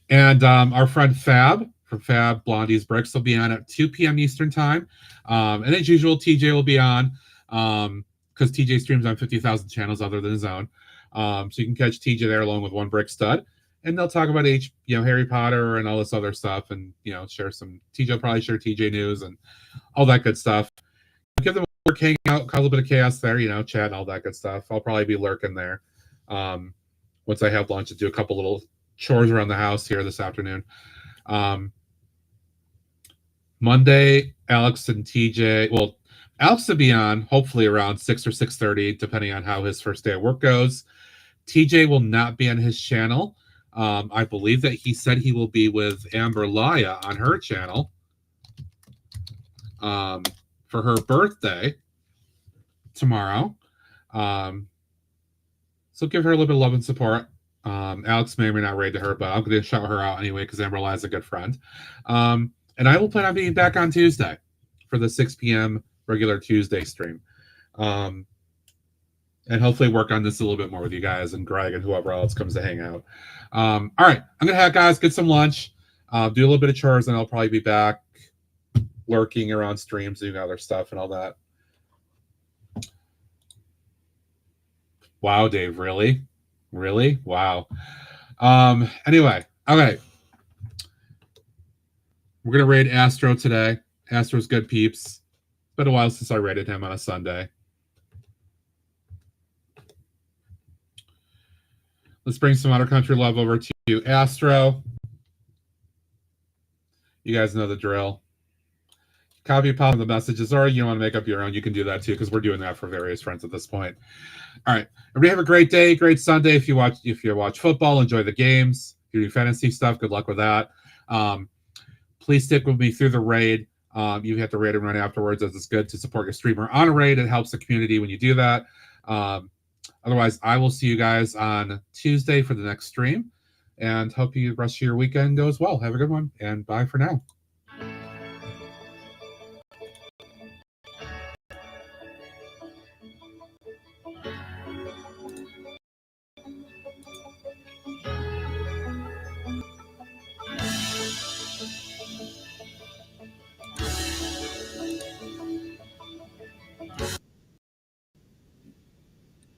And our friend Fab from Fab Blondie's Bricks will be on at 2 p.m. Eastern time. And as usual, TJ will be on because TJ streams on 50,000 channels other than his own. So you can catch TJ there along with One Brick Stud. And they'll talk about Harry Potter and all this other stuff, and share some. TJ will probably share TJ news and all that good stuff. Give them a work, hang out, cause a little bit of chaos there, chat and all that good stuff. I'll probably be lurking there. Once I have lunch, to do a couple little chores around the house here this afternoon. Monday, Alex and TJ. Well, Alex will be on hopefully around 6 or 6:30, depending on how his first day of work goes. TJ will not be on his channel. I believe that he said he will be with Amber Laya on her channel for her birthday tomorrow. So give her a little bit of love and support. Alex may or may not raid to her, but I'm going to shout her out anyway because Amber Laya is a good friend. And I will plan on being back on Tuesday for the 6 p.m. regular Tuesday stream. And hopefully work on this a little bit more with you guys and Greg and whoever else comes to hang out. All right, I'm gonna have guys get some lunch, do a little bit of chores, and I'll probably be back lurking around streams, doing other stuff and all that. Wow, Dave, really? Wow. Anyway, okay. We're gonna raid Astro today. Astro's good peeps. It's been a while since I raided him on a Sunday. Let's bring some Outer Country love over to Astro. You guys know the drill. Copy pop the messages, or you want to make up your own, you can do that too, because we're doing that for various friends at this point. All right, everybody have a great day, great Sunday. If you watch football, enjoy the games. If you do fantasy stuff, good luck with that. Please stick with me through the raid. You have to raid and run afterwards, as it's good to support your streamer on a raid. It helps the community when you do that. Otherwise, I will see you guys on Tuesday for the next stream, and hope you the rest of your weekend goes well. Have a good one, and bye for now.